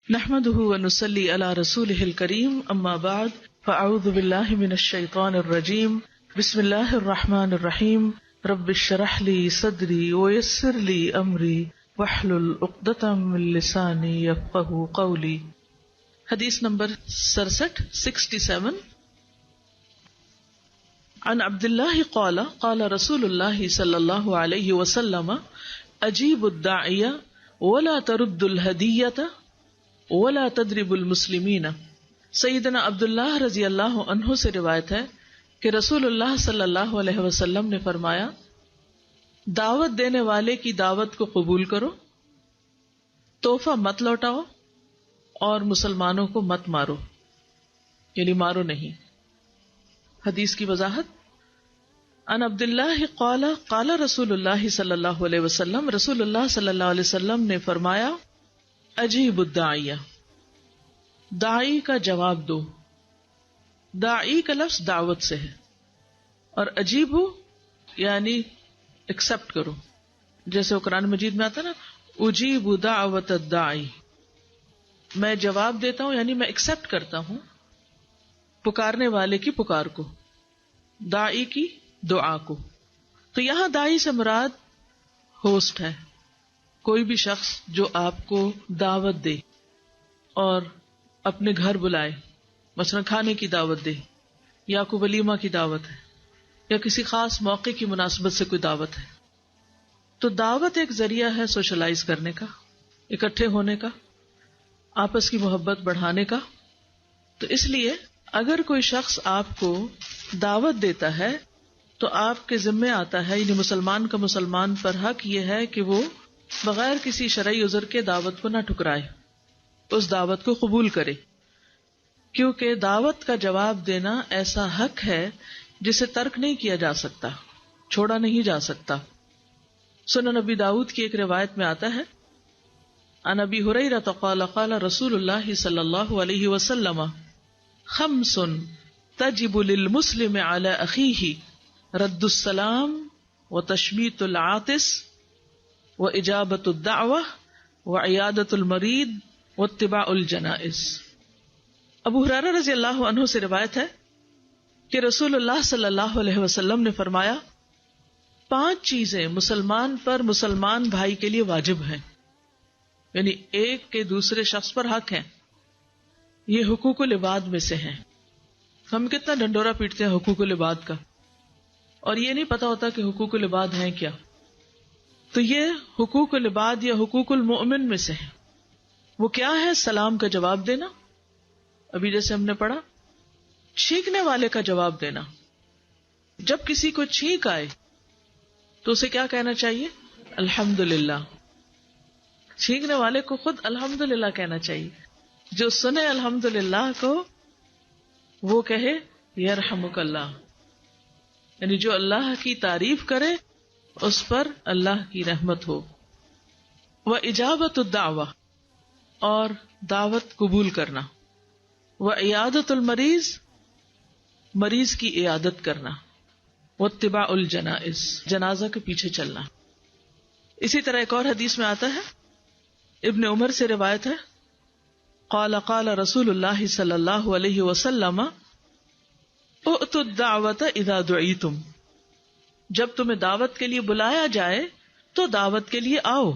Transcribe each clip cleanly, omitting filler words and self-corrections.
نحمده ونصلي على رسوله الكريم اما بعد فاعوذ بالله من الشيطان الرجيم بسم الله الرحمن الرحيم رب اشرح لي صدري ويسر لي امري واحلل عقدة من لساني يفقهوا قولي. حدیث نمبر 67 عن عبد الله قال قال رسول الله صلى الله عليه وسلم اجيب الداعية ولا ترد الهدية ولا تضرب المسلمین. سیدنا عبداللہ رضی اللہ عنہ سے روایت ہے کہ رسول اللہ صلی اللہ علیہ وسلم نے فرمایا، دعوت دینے والے کی دعوت کو قبول کرو، تحفہ مت لوٹاؤ اور مسلمانوں کو مت مارو، یعنی مارو نہیں. حدیث کی وضاحت. عن عبداللہ قال قال رسول اللہ صلی اللہ علیہ وسلم، رسول اللہ صلی اللہ علیہ وسلم نے فرمایا، اجیب الداعیہ، داعی کا جواب دو. داعی کا لفظ دعوت سے ہے اور اجیب یعنی ایکسپٹ کرو، جیسے وہ قرآن مجید میں آتا نا اجیب دعوت الداعی، میں جواب دیتا ہوں یعنی میں ایکسپٹ کرتا ہوں پکارنے والے کی پکار کو، داعی کی دعا کو. تو یہاں داعی سے مراد ہوسٹ ہے، کوئی بھی شخص جو آپ کو دعوت دے اور اپنے گھر بلائے، مثلا کھانے کی دعوت دے یا کوئی ولیمہ کی دعوت ہے یا کسی خاص موقع کی مناسبت سے کوئی دعوت ہے. تو دعوت ایک ذریعہ ہے سوشلائز کرنے کا، اکٹھے ہونے کا، آپس کی محبت بڑھانے کا. تو اس لیے اگر کوئی شخص آپ کو دعوت دیتا ہے تو آپ کے ذمے آتا ہے، یعنی مسلمان کا مسلمان پر حق یہ ہے کہ وہ بغیر کسی شرعی عذر کے دعوت کو نہ ٹھکرائے، اس دعوت کو قبول کرے، کیونکہ دعوت کا جواب دینا ایسا حق ہے جسے ترک نہیں کیا جا سکتا، چھوڑا نہیں جا سکتا. سنن نبی داؤد کی ایک روایت میں آتا ہے، عن ابی ہریرہ قال قال رسول اللہ صلی اللہ علیہ وسلم خمس تجب للمسلم علی اخیہ رد السلام وتشمیت العاطس وإجابة الدعوة وعیادة المریض واتباع الجنائز. ابو ہریرہ رضی اللہ عنہ سے روایت ہے کہ رسول اللہ صلی اللہ علیہ وسلم نے فرمایا، 5 چیزیں مسلمان پر مسلمان بھائی کے لیے واجب ہیں، یعنی ایک کے دوسرے شخص پر حق ہیں. یہ حقوق العباد میں سے ہیں. ہم کتنا ڈنڈورا پیٹتے ہیں حقوق العباد کا، اور یہ نہیں پتا ہوتا کہ حقوق العباد ہیں کیا. تو یہ حقوق العباد یا حقوق المؤمن میں سے ہے. وہ کیا ہے؟ سلام کا جواب دینا، ابھی جیسے ہم نے پڑھا، چھینکنے والے کا جواب دینا. جب کسی کو چھینک آئے تو اسے کیا کہنا چاہیے؟ الحمدللہ. چھینکنے والے کو خود الحمدللہ کہنا چاہیے. جو سنے الحمدللہ کو وہ کہے یرحمک اللہ، یعنی جو اللہ کی تعریف کرے اس پر اللہ کی رحمت ہو. وإجابة الدعوة، اور دعوت قبول کرنا. وعیادۃ المریض، مریض کی عیادت کرنا. واتباع الجنائز، جنازہ کے پیچھے چلنا. اسی طرح ایک اور حدیث میں آتا ہے، ابن عمر سے روایت ہے، قال قال رسول اللہ صلی اللہ علیہ وسلم اؤتوا الدعوة اذا دعیتم، جب تمہیں دعوت کے لیے بلایا جائے تو دعوت کے لیے آؤ،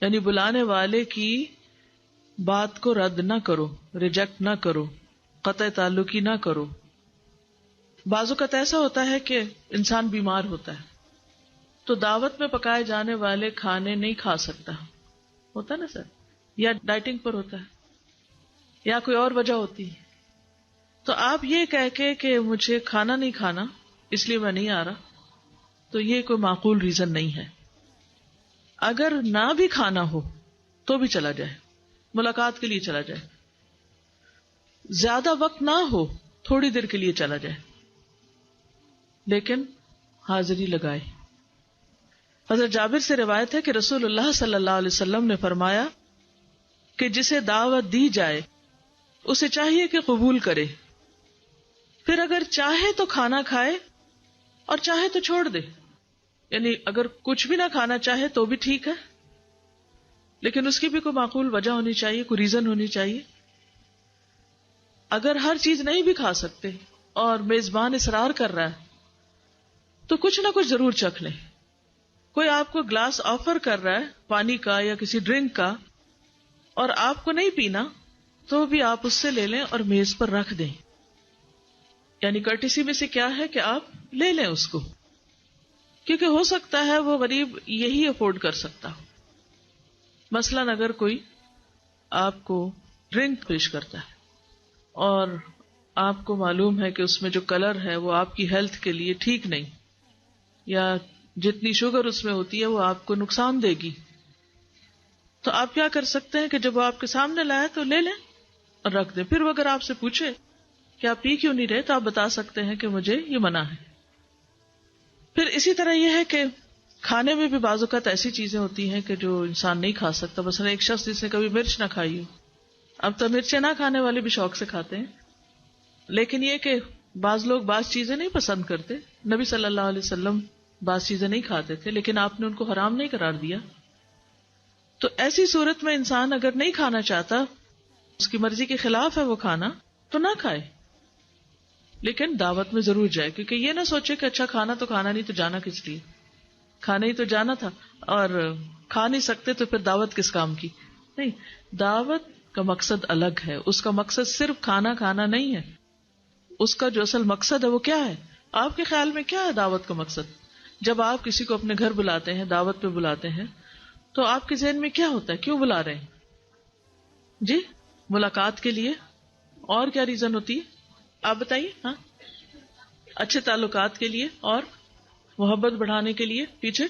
یعنی بلانے والے کی بات کو رد نہ کرو، ریجیکٹ نہ کرو، قطع تعلقی نہ کرو. بعض اوقات ایسا ہوتا ہے کہ انسان بیمار ہوتا ہے تو دعوت میں پکائے جانے والے کھانے نہیں کھا سکتا، ہوتا نا سر، یا ڈائٹنگ پر ہوتا ہے یا کوئی اور وجہ ہوتی ہے. تو آپ یہ کہہ کے کہ مجھے کھانا نہیں کھانا اس لیے میں نہیں آ رہا، تو یہ کوئی معقول ریزن نہیں ہے. اگر نہ بھی کھانا ہو تو بھی چلا جائے، ملاقات کے لیے چلا جائے. زیادہ وقت نہ ہو، تھوڑی دیر کے لیے چلا جائے، لیکن حاضری لگائے. حضرت جابر سے روایت ہے کہ رسول اللہ صلی اللہ علیہ وسلم نے فرمایا کہ جسے دعوت دی جائے اسے چاہیے کہ قبول کرے، پھر اگر چاہے تو کھانا کھائے اور چاہے تو چھوڑ دے. یعنی اگر کچھ بھی نہ کھانا چاہے تو بھی ٹھیک ہے، لیکن اس کی بھی کوئی معقول وجہ ہونی چاہیے، کوئی ریزن ہونی چاہیے. اگر ہر چیز نہیں بھی کھا سکتے اور میزبان اصرار کر رہا ہے تو کچھ نہ کچھ ضرور چکھ لیں. کوئی آپ کو گلاس آفر کر رہا ہے پانی کا یا کسی ڈرنک کا اور آپ کو نہیں پینا تو بھی آپ اس سے لے لیں اور میز پر رکھ دیں. یعنی کرٹیسی میں سے کیا ہے کہ آپ لے لیں اس کو، کیونکہ ہو سکتا ہے وہ غریب یہی افورڈ کر سکتا. مثلاً اگر کوئی آپ کو ڈرنک پیش کرتا ہے اور آپ کو معلوم ہے کہ اس میں جو کلر ہے وہ آپ کی ہیلتھ کے لیے ٹھیک نہیں، یا جتنی شوگر اس میں ہوتی ہے وہ آپ کو نقصان دے گی، تو آپ کیا کر سکتے ہیں کہ جب وہ آپ کے سامنے لائے تو لے لیں اور رکھ دیں. پھر وہ اگر آپ سے پوچھے کہ آپ پی کیوں نہیں رہے تو آپ بتا سکتے ہیں کہ مجھے یہ منع ہے. پھر اسی طرح یہ ہے کہ کھانے میں بھی بعض اوقات ایسی چیزیں ہوتی ہیں کہ جو انسان نہیں کھا سکتا. مثلا ایک شخص جس نے کبھی مرچ نہ کھائی ہو، اب تو مرچیں نہ کھانے والے بھی شوق سے کھاتے ہیں، لیکن یہ کہ بعض لوگ بعض چیزیں نہیں پسند کرتے. نبی صلی اللہ علیہ وسلم بعض چیزیں نہیں کھاتے تھے لیکن آپ نے ان کو حرام نہیں قرار دیا. تو ایسی صورت میں انسان اگر نہیں کھانا چاہتا، اس کی مرضی کے خلاف ہے وہ کھانا، تو نہ کھائے، لیکن دعوت میں ضرور جائے. کیونکہ یہ نہ سوچے کہ اچھا کھانا تو کھانا نہیں تو جانا کس لیے، کھانا ہی تو جانا تھا اور کھا نہیں سکتے تو پھر دعوت کس کام کی. نہیں، دعوت کا مقصد الگ ہے. اس کا مقصد صرف کھانا کھانا نہیں ہے. اس کا جو اصل مقصد ہے وہ کیا ہے؟ آپ کے خیال میں کیا ہے دعوت کا مقصد؟ جب آپ کسی کو اپنے گھر بلاتے ہیں، دعوت پہ بلاتے ہیں، تو آپ کے ذہن میں کیا ہوتا ہے؟ کیوں بلا رہے ہیں؟ جی، ملاقات کے لیے. اور کیا ریزن ہوتی ہے آپ بتائیے. ہاں، اچھے تعلقات کے لیے اور محبت بڑھانے کے لیے. پیچھے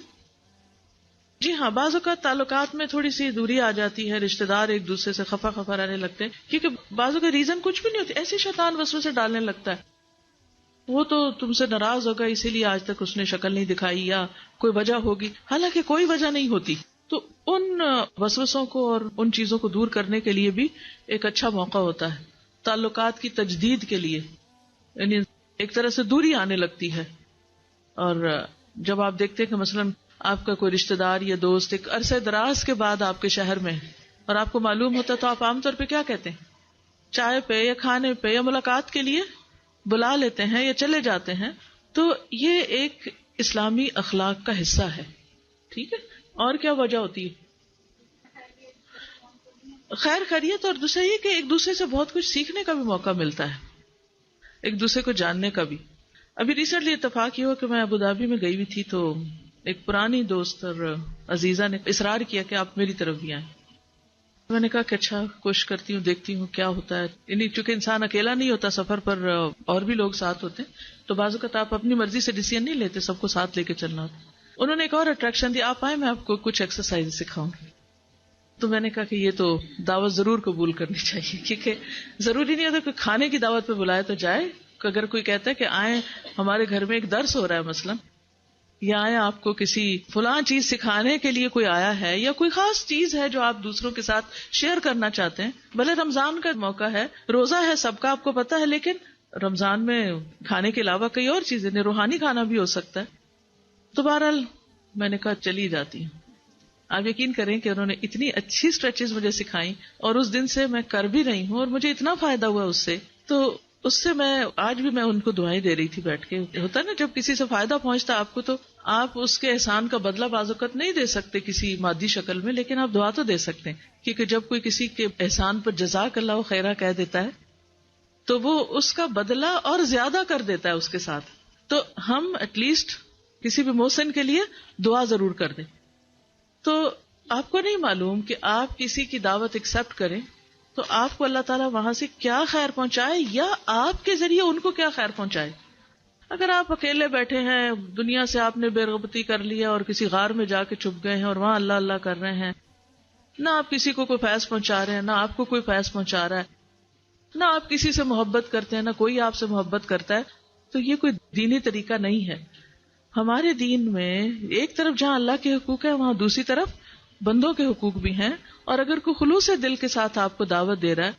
جی ہاں، بعض اوقات تعلقات میں تھوڑی سی دوری آ جاتی ہے، رشتہ دار ایک دوسرے سے خفا خفا رہنے لگتے ہیں، کیونکہ بعض اوقات ریزن کچھ بھی نہیں ہوتی، ایسے شیطان وسوسے ڈالنے لگتا ہے. وہ تو تم سے ناراض ہوگا اسی لیے آج تک اس نے شکل نہیں دکھائی، یا کوئی وجہ ہوگی، حالانکہ کوئی وجہ نہیں ہوتی. تو ان وسوسوں کو اور ان چیزوں کو دور کرنے کے لیے بھی ایک اچھا موقع ہوتا ہے، تعلقات کی تجدید کے لیے. یعنی ایک طرح سے دوری آنے لگتی ہے. اور جب آپ دیکھتے ہیں کہ مثلاً آپ کا کوئی رشتہ دار یا دوست ایک عرصے دراز کے بعد آپ کے شہر میں ہے اور آپ کو معلوم ہوتا ہے، تو آپ عام طور پہ کیا کہتے ہیں؟ چائے پہ یا کھانے پہ یا ملاقات کے لیے بلا لیتے ہیں یا چلے جاتے ہیں. تو یہ ایک اسلامی اخلاق کا حصہ ہے. ٹھیک ہے. اور کیا وجہ ہوتی ہے؟ خیر خیریت، اور دوسرا یہ کہ ایک دوسرے سے بہت کچھ سیکھنے کا بھی موقع ملتا ہے، ایک دوسرے کو جاننے کا بھی. ابھی ریسنٹلی اتفاق یہ ہوا کہ میں ابو دھابی میں گئی ہوئی تھی، تو ایک پرانی دوست اور عزیزہ نے اصرار کیا کہ آپ میری طرف بھی آئیں. میں نے کہا کہ اچھا، کوشش کرتی ہوں، دیکھتی ہوں کیا ہوتا ہے. یعنی چونکہ انسان اکیلا نہیں ہوتا سفر پر، اور بھی لوگ ساتھ ہوتے ہیں، تو بعض اوقات آپ اپنی مرضی سے ڈیسیژن نہیں لیتے، سب کو ساتھ لے کے چلنا ہوتا. انہوں نے ایک اور اٹریکشن دی، آپ آئیں میں آپ کو کچھ ایکسرسائز سکھاؤں گی. تو میں نے کہا کہ یہ تو دعوت ضرور قبول کرنی چاہیے، کیونکہ ضروری نہیں ہوتا کہ کھانے کی دعوت پہ بلائے تو جائے. اگر کوئی کہتا ہے کہ آئیں ہمارے گھر میں ایک درس ہو رہا ہے مثلا، یا آئیں آپ کو کسی فلاں چیز سکھانے کے لیے کوئی آیا ہے، یا کوئی خاص چیز ہے جو آپ دوسروں کے ساتھ شیئر کرنا چاہتے ہیں. بھلے رمضان کا موقع ہے، روزہ ہے، سب کا آپ کو پتا ہے، لیکن رمضان میں کھانے کے علاوہ کئی اور چیزیں، روحانی کھانا بھی ہو سکتا ہے. تو بہرحال میں نے کہا چلی جاتی ہوں. آپ یقین کریں کہ انہوں نے اتنی اچھی اسٹریچز مجھے سکھائیں، اور اس دن سے میں کر بھی رہی ہوں اور مجھے اتنا فائدہ ہوا اس سے. تو اس سے میں آج بھی میں ان کو دعائیں دے رہی تھی بیٹھ کے. ہوتا ہے نا جب کسی سے فائدہ پہنچتا آپ کو، تو آپ اس کے احسان کا بدلہ بعض اوقات نہیں دے سکتے کسی مادی شکل میں، لیکن آپ دعا تو دے سکتے ہیں. کیونکہ جب کوئی کسی کے احسان پر جزاک اللہ خیرہ کہہ دیتا ہے تو وہ اس کا بدلہ اور زیادہ کر دیتا ہے اس کے ساتھ. تو ہم ایٹ لیسٹ کسی بھی محسن کے لیے دعا ضرور کر دیں. تو آپ کو نہیں معلوم کہ آپ کسی کی دعوت ایکسپٹ کریں تو آپ کو اللہ تعالیٰ وہاں سے کیا خیر پہنچائے، یا آپ کے ذریعے ان کو کیا خیر پہنچائے. اگر آپ اکیلے بیٹھے ہیں، دنیا سے آپ نے بے رغبتی کر لیا اور کسی غار میں جا کے چھپ گئے ہیں اور وہاں اللہ اللہ کر رہے ہیں، نہ آپ کسی کو کوئی فیض پہنچا رہے ہیں، نہ آپ کو کوئی فیض پہنچا رہا ہے، نہ آپ کسی سے محبت کرتے ہیں، نہ کوئی آپ سے محبت کرتا ہے، تو یہ کوئی دینی طریقہ نہیں ہے. ہمارے دین میں ایک طرف جہاں اللہ کے حقوق ہیں، وہاں دوسری طرف بندوں کے حقوق بھی ہیں. اور اگر کوئی خلوص دل کے ساتھ آپ کو دعوت دے رہا ہے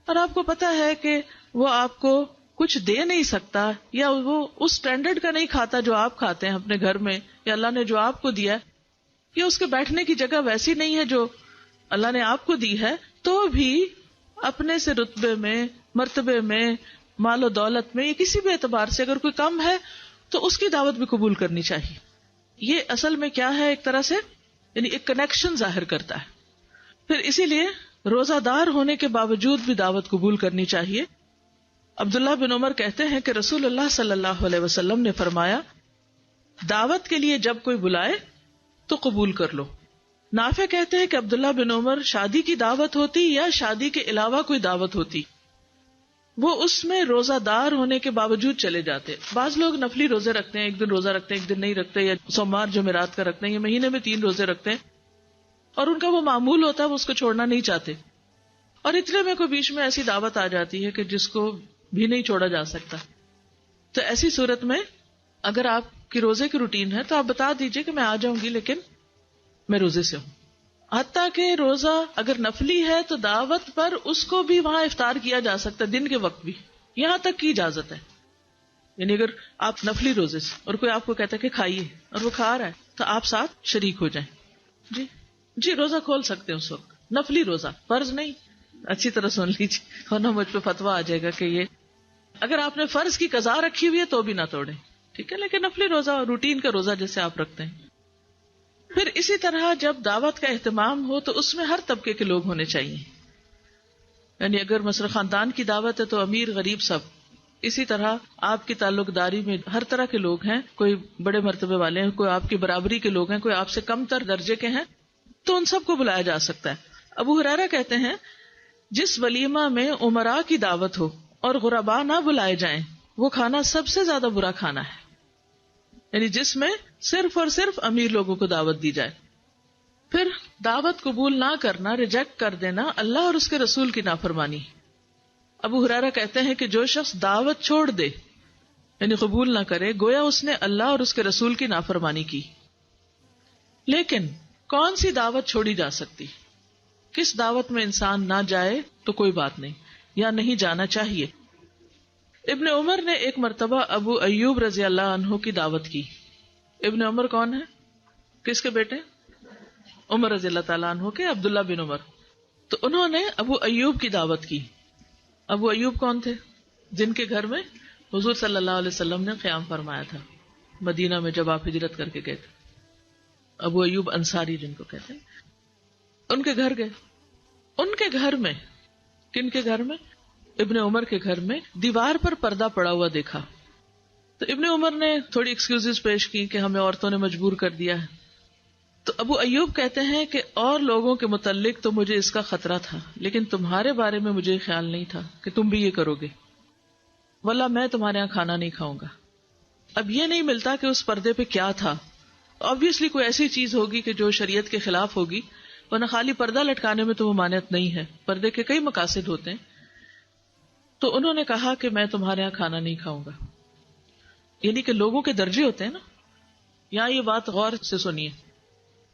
اور آپ کو پتا ہے کہ وہ آپ کو کچھ دے نہیں سکتا، یا وہ اس سٹینڈرڈ کا نہیں کھاتا جو آپ کھاتے ہیں اپنے گھر میں، یا اللہ نے جو آپ کو دیا، یا اس کے بیٹھنے کی جگہ ویسی نہیں ہے جو اللہ نے آپ کو دی ہے تو بھی اپنے سے رتبے میں، مرتبے میں، مال و دولت میں یا کسی بھی اعتبار سے اگر کوئی کم ہے تو اس کی دعوت بھی قبول کرنی چاہیے. یہ اصل میں کیا ہے، ایک طرح سے یعنی ایک کنیکشن ظاہر کرتا ہے. پھر اسی لیے روزہ دار ہونے کے باوجود بھی دعوت قبول کرنی چاہیے. عبداللہ بن عمر کہتے ہیں کہ رسول اللہ صلی اللہ علیہ وسلم نے فرمایا دعوت کے لیے جب کوئی بلائے تو قبول کر لو. نافع کہتے ہیں کہ عبداللہ بن عمر شادی کی دعوت ہوتی یا شادی کے علاوہ کوئی دعوت ہوتی وہ اس میں روزہ دار ہونے کے باوجود چلے جاتے. بعض لوگ نفلی روزے رکھتے ہیں، ایک دن روزہ رکھتے ہیں ایک دن نہیں رکھتے، یا سوموار جمعرات کا رکھتے ہیں، یا مہینے میں 3 روزے رکھتے ہیں اور ان کا وہ معمول ہوتا ہے، وہ اس کو چھوڑنا نہیں چاہتے. اور اتنے میں کوئی بیچ میں ایسی دعوت آ جاتی ہے کہ جس کو بھی نہیں چھوڑا جا سکتا. تو ایسی صورت میں اگر آپ کی روزے کی روٹین ہے تو آپ بتا دیجئے کہ میں آ جاؤں گی لیکن میں روزے سے ہوں. حتیٰ کہ روزہ اگر نفلی ہے تو دعوت پر اس کو بھی وہاں افطار کیا جا سکتا ہے، دن کے وقت بھی، یہاں تک کی اجازت ہے. یعنی اگر آپ نفلی روزے سے اور کوئی آپ کو کہتا ہے کہ کھائیے اور وہ کھا رہا ہے تو آپ ساتھ شریک ہو جائیں. جی روزہ کھول سکتے ہیں اس وقت، نفلی روزہ، فرض نہیں. اچھی طرح سن لیجیے ورنہ مجھ پہ فتویٰ آ جائے گا کہ یہ اگر آپ نے فرض کی قضا رکھی ہوئی ہے تو بھی نہ توڑیں، ٹھیک ہے، لیکن نفلی روزہ روٹین کا روزہ جیسے آپ رکھتے ہیں. پھر اسی طرح جب دعوت کا اہتمام ہو تو اس میں ہر طبقے کے لوگ ہونے چاہیے. یعنی اگر مثلا خاندان کی دعوت ہے تو امیر غریب سب. اسی طرح آپ کی تعلق داری میں ہر طرح کے لوگ ہیں، کوئی بڑے مرتبے والے ہیں، کوئی آپ کی برابری کے لوگ ہیں، کوئی آپ سے کم تر درجے کے ہیں، تو ان سب کو بلایا جا سکتا ہے. ابو ہریرہ کہتے ہیں جس ولیمہ میں امراء کی دعوت ہو اور غرباء نہ بلائے جائیں وہ کھانا سب سے زیادہ برا کھانا ہے. یعنی جس میں صرف اور صرف امیر لوگوں کو دعوت دی جائے. پھر دعوت قبول نہ کرنا، ریجیکٹ کر دینا اللہ اور اس کے رسول کی نافرمانی. ابو ہریرہ کہتے ہیں کہ جو شخص دعوت چھوڑ دے یعنی قبول نہ کرے گویا اس نے اللہ اور اس کے رسول کی نافرمانی کی. لیکن کون سی دعوت چھوڑی جا سکتی؟ کس دعوت میں انسان نہ جائے تو کوئی بات نہیں، یا نہیں جانا چاہیے. ابن عمر نے ایک مرتبہ ابو ایوب رضی اللہ عنہ کی دعوت کی. ابن عمر کون ہے؟ کس کے بیٹے؟ عمر رضی اللہ تعالیٰ عنہ کے عبداللہ بن عمر. تو انہوں نے ابو ایوب کی دعوت کی. ابو ایوب کون تھے؟ جن کے گھر میں حضور صلی اللہ علیہ وسلم نے قیام فرمایا تھا مدینہ میں جب آپ ہجرت کر کے گئے تھے. ابو ایوب انصاری جن کو کہتے ہیں. ان کے گھر گئے. ان کے گھر میں، کن کے گھر میں؟ ابن عمر کے گھر میں دیوار پر پردہ پڑا ہوا دیکھا. تو ابن عمر نے تھوڑی ایکسکیوزز پیش کی کہ ہمیں عورتوں نے مجبور کر دیا ہے. تو ابو ایوب کہتے ہیں کہ اور لوگوں کے متعلق تو مجھے اس کا خطرہ تھا لیکن تمہارے بارے میں مجھے خیال نہیں تھا کہ تم بھی یہ کرو گے. واللہ میں تمہارے یہاں کھانا نہیں کھاؤں گا. اب یہ نہیں ملتا کہ اس پردے پہ کیا تھا. obviously کوئی ایسی چیز ہوگی کہ جو شریعت کے خلاف ہوگی، ورنہ خالی پردہ لٹکانے میں تو ممانعت نہیں ہے. پردے کے کئی مقاصد ہوتے ہیں. تو انہوں نے کہا کہ میں تمہارے یہاں کھانا نہیں کھاؤں گا. یعنی کہ لوگوں کے درجے ہوتے ہیں نا، یہاں یہ بات غور سے سنیے.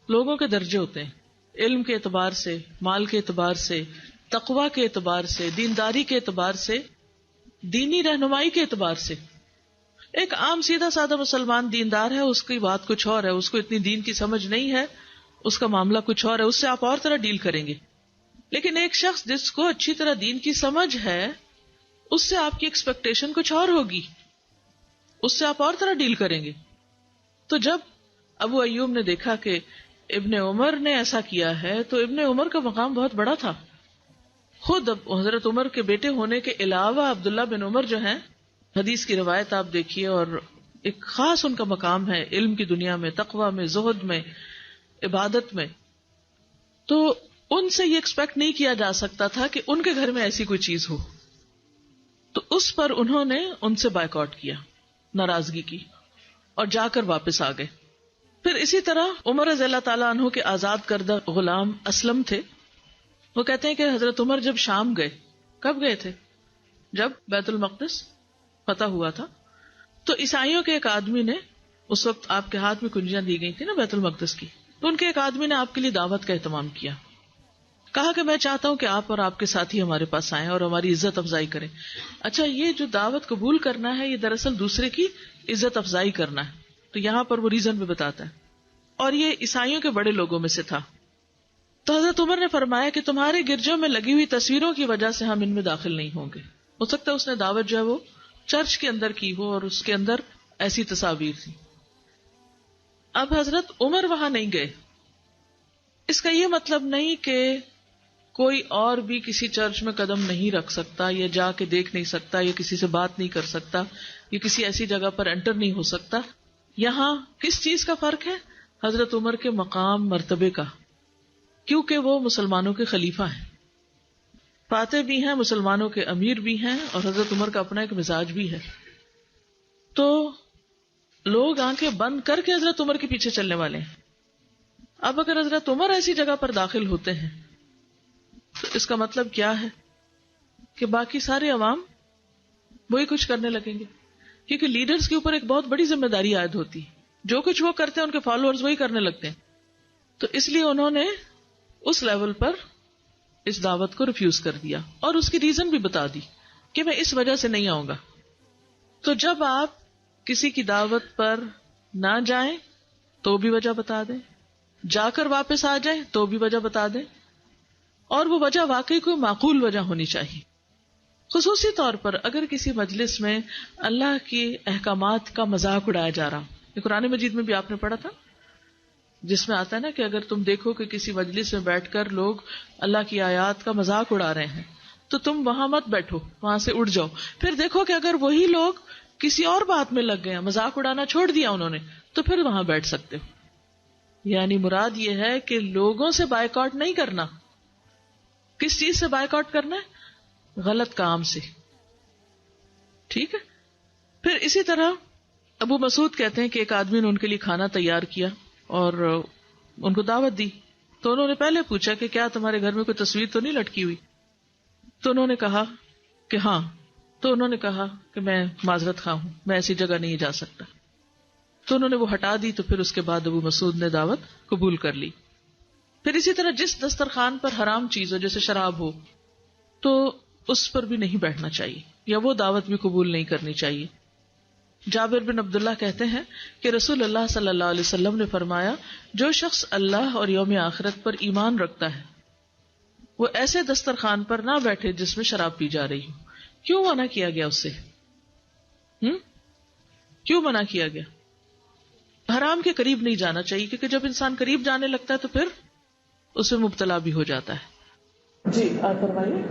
لوگوں کے درجے ہوتے ہیں علم کے اعتبار سے، مال کے اعتبار سے، تقوی کے اعتبار سے، دینداری کے اعتبار سے، دینی رہنمائی کے اعتبار سے. ایک عام سیدھا سادہ مسلمان دیندار ہے، اس کی بات کچھ اور ہے، اس کو اتنی دین کی سمجھ نہیں ہے، اس کا معاملہ کچھ اور ہے، اس سے آپ اور طرح ڈیل کریں گے. لیکن ایک شخص جس کو اچھی طرح دین کی سمجھ ہے، اس سے آپ کی ایکسپیکٹیشن کچھ اور ہوگی، اس سے آپ اور طرح ڈیل کریں گے. تو جب ابو ایوب نے دیکھا کہ ابن عمر نے ایسا کیا ہے تو ابن عمر کا مقام بہت بڑا تھا. خود حضرت عمر کے بیٹے ہونے کے علاوہ عبداللہ بن عمر جو ہیں، حدیث کی روایت آپ دیکھیے، اور ایک خاص ان کا مقام ہے علم کی دنیا میں، تقوی میں، زہد میں، عبادت میں. تو ان سے یہ ایکسپیکٹ نہیں کیا جا سکتا تھا کہ ان کے گھر میں ایسی کوئی چیز ہو. تو اس پر انہوں نے ان سے بائیکاٹ کیا، ناراضگی کی، اور جا کر واپس آ گئے. پھر اسی طرح عمر رضی اللہ تعالیٰ عنہ کے آزاد کردہ غلام اسلم تھے. وہ کہتے ہیں کہ حضرت عمر جب شام گئے، کب گئے تھے؟ جب بیت المقدس فتح ہوا تھا. تو عیسائیوں کے ایک آدمی نے، اس وقت آپ کے ہاتھ میں کنجیاں دی گئی تھی نا بیت المقدس کی، تو ان کے ایک آدمی نے آپ کے لیے دعوت کا اہتمام کیا. کہا کہ میں چاہتا ہوں کہ آپ اور آپ کے ساتھی ہمارے پاس آئیں اور ہماری عزت افزائی کریں. اچھا، یہ جو دعوت قبول کرنا ہے یہ دراصل دوسرے کی عزت افزائی کرنا ہے. تو یہاں پر وہ ریزن بھی بتاتا ہے، اور یہ عیسائیوں کے بڑے لوگوں میں سے تھا. تو حضرت عمر نے فرمایا کہ تمہارے گرجوں میں لگی ہوئی تصویروں کی وجہ سے ہم ان میں داخل نہیں ہوں گے. ہو سکتا ہے اس نے دعوت جو ہے وہ چرچ کے اندر کی ہو اور اس کے اندر ایسی تصاویر تھی. اب حضرت عمر وہاں نہیں گئے. اس کا یہ مطلب نہیں کہ کوئی اور بھی کسی چرچ میں قدم نہیں رکھ سکتا یا جا کے دیکھ نہیں سکتا یا کسی سے بات نہیں کر سکتا یا کسی ایسی جگہ پر انٹر نہیں ہو سکتا. یہاں کس چیز کا فرق ہے؟ حضرت عمر کے مقام مرتبے کا، کیونکہ وہ مسلمانوں کے خلیفہ ہیں، فاتح بھی ہیں، مسلمانوں کے امیر بھی ہیں، اور حضرت عمر کا اپنا ایک مزاج بھی ہے. تو لوگ آنکھیں بند کر کے حضرت عمر کے پیچھے چلنے والے ہیں. اب اگر حضرت عمر ایسی جگہ پر داخل ہوتے ہیں تو اس کا مطلب کیا ہے کہ باقی سارے عوام وہی کچھ کرنے لگیں گے، کیونکہ لیڈرز کے اوپر ایک بہت بڑی ذمہ داری عائد ہوتی ہے. جو کچھ وہ کرتے ہیں ان کے فالوورز وہی کرنے لگتے ہیں. تو اس لیے انہوں نے اس لیول پر اس دعوت کو ریفیوز کر دیا اور اس کی ریزن بھی بتا دی کہ میں اس وجہ سے نہیں آؤں گا. تو جب آپ کسی کی دعوت پر نہ جائیں تو بھی وجہ بتا دیں، جا کر واپس آ جائیں تو بھی وجہ بتا دیں، اور وہ وجہ واقعی کوئی معقول وجہ ہونی چاہیے. خصوصی طور پر اگر کسی مجلس میں اللہ کے احکامات کا مذاق اڑایا جا رہا، یہ قرآن مجید میں بھی آپ نے پڑھا تھا جس میں آتا ہے نا کہ اگر تم دیکھو کہ کسی مجلس میں بیٹھ کر لوگ اللہ کی آیات کا مذاق اڑا رہے ہیں تو تم وہاں مت بیٹھو، وہاں سے اٹھ جاؤ. پھر دیکھو کہ اگر وہی لوگ کسی اور بات میں لگ گئے، مذاق اڑانا چھوڑ دیا انہوں نے، تو پھر وہاں بیٹھ سکتے ہو. یعنی مراد یہ ہے کہ لوگوں سے بائیکاٹ نہیں کرنا. کس چیز سے بائیکاٹ کرنا ہے؟ غلط کام سے. ٹھیک ہے. پھر اسی طرح ابو مسعود کہتے ہیں کہ ایک آدمی نے ان کے لیے کھانا تیار کیا اور ان کو دعوت دی. تو انہوں نے پہلے پوچھا کہ کیا تمہارے گھر میں کوئی تصویر تو نہیں لٹکی ہوئی؟ تو انہوں نے کہا کہ ہاں. تو انہوں نے کہا کہ میں معذرت خواہ ہوں، میں ایسی جگہ نہیں جا سکتا. تو انہوں نے وہ ہٹا دی. تو پھر اس کے بعد ابو مسعود نے دعوت قبول کر لی. پھر اسی طرح جس دسترخوان پر حرام چیز ہو جیسے شراب ہو تو اس پر بھی نہیں بیٹھنا چاہیے یا وہ دعوت بھی قبول نہیں کرنی چاہیے. جابر بن عبداللہ کہتے ہیں کہ رسول اللہ صلی اللہ علیہ وسلم نے فرمایا، جو شخص اللہ اور یوم آخرت پر ایمان رکھتا ہے وہ ایسے دسترخوان پر نہ بیٹھے جس میں شراب پی جا رہی ہو. کیوں منع کیا گیا اس سے؟ کیوں منع کیا گیا؟ حرام کے قریب نہیں جانا چاہیے، کیونکہ جب انسان قریب جانے لگتا ہے تو پھر اس میں مبتلا بھی ہو جاتا ہے. جی آپ فرمائیے.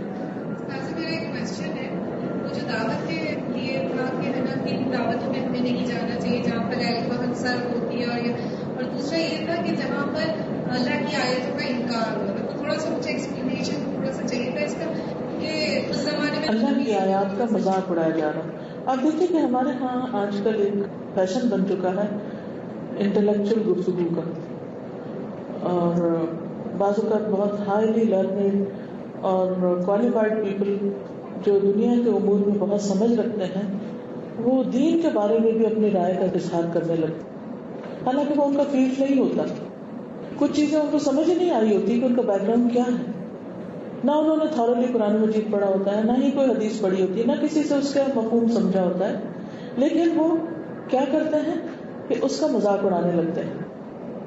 میرا ایک کوشچن ہے، وہ جو دعوت کے لیے تھا کہ ہے نا کن دعوتوں میں ہمیں نہیں جانا چاہیے جہاں پر علم سر ہوتی ہے، اور دوسرا یہ تھا کہ جہاں پر اللہ کی آیتوں کا انکار ہو. تو تھوڑا سا مجھے ایکسپلینیشن تھوڑا سا چاہیے تھا اس کا کہ اس زمانے میں اللہ کی آیات کا مذاق اڑایا جا رہا. آپ دیکھیں کہ ہمارے ہاں آج کل ایک فیشن بن چکا ہے انٹلیکچوئل گفتگو کا، اور بعض اوقات بہت ہائیلی لرنڈ اور کوالیفائڈ پیپل جو دنیا کے امور میں بہت سمجھ رکھتے ہیں وہ دین کے بارے میں بھی اپنی رائے کا اظہار کرنے لگتے ہیں، حالانکہ وہ ان کا فیلڈ نہیں ہوتا. کچھ چیزیں ان کو سمجھ ہی نہیں آئی ہوتی کہ ان کا بیک گراؤنڈ کیا ہے. نہ انہوں نے تھورلی قرآن مجید پڑھا ہوتا ہے، نہ ہی کوئی حدیث پڑھی ہوتی ہے، نہ کسی سے اس کا مفہوم سمجھا ہوتا ہے، لیکن وہ کیا کرتے ہیں کہ اس کا مذاق اڑانے لگتے ہیں.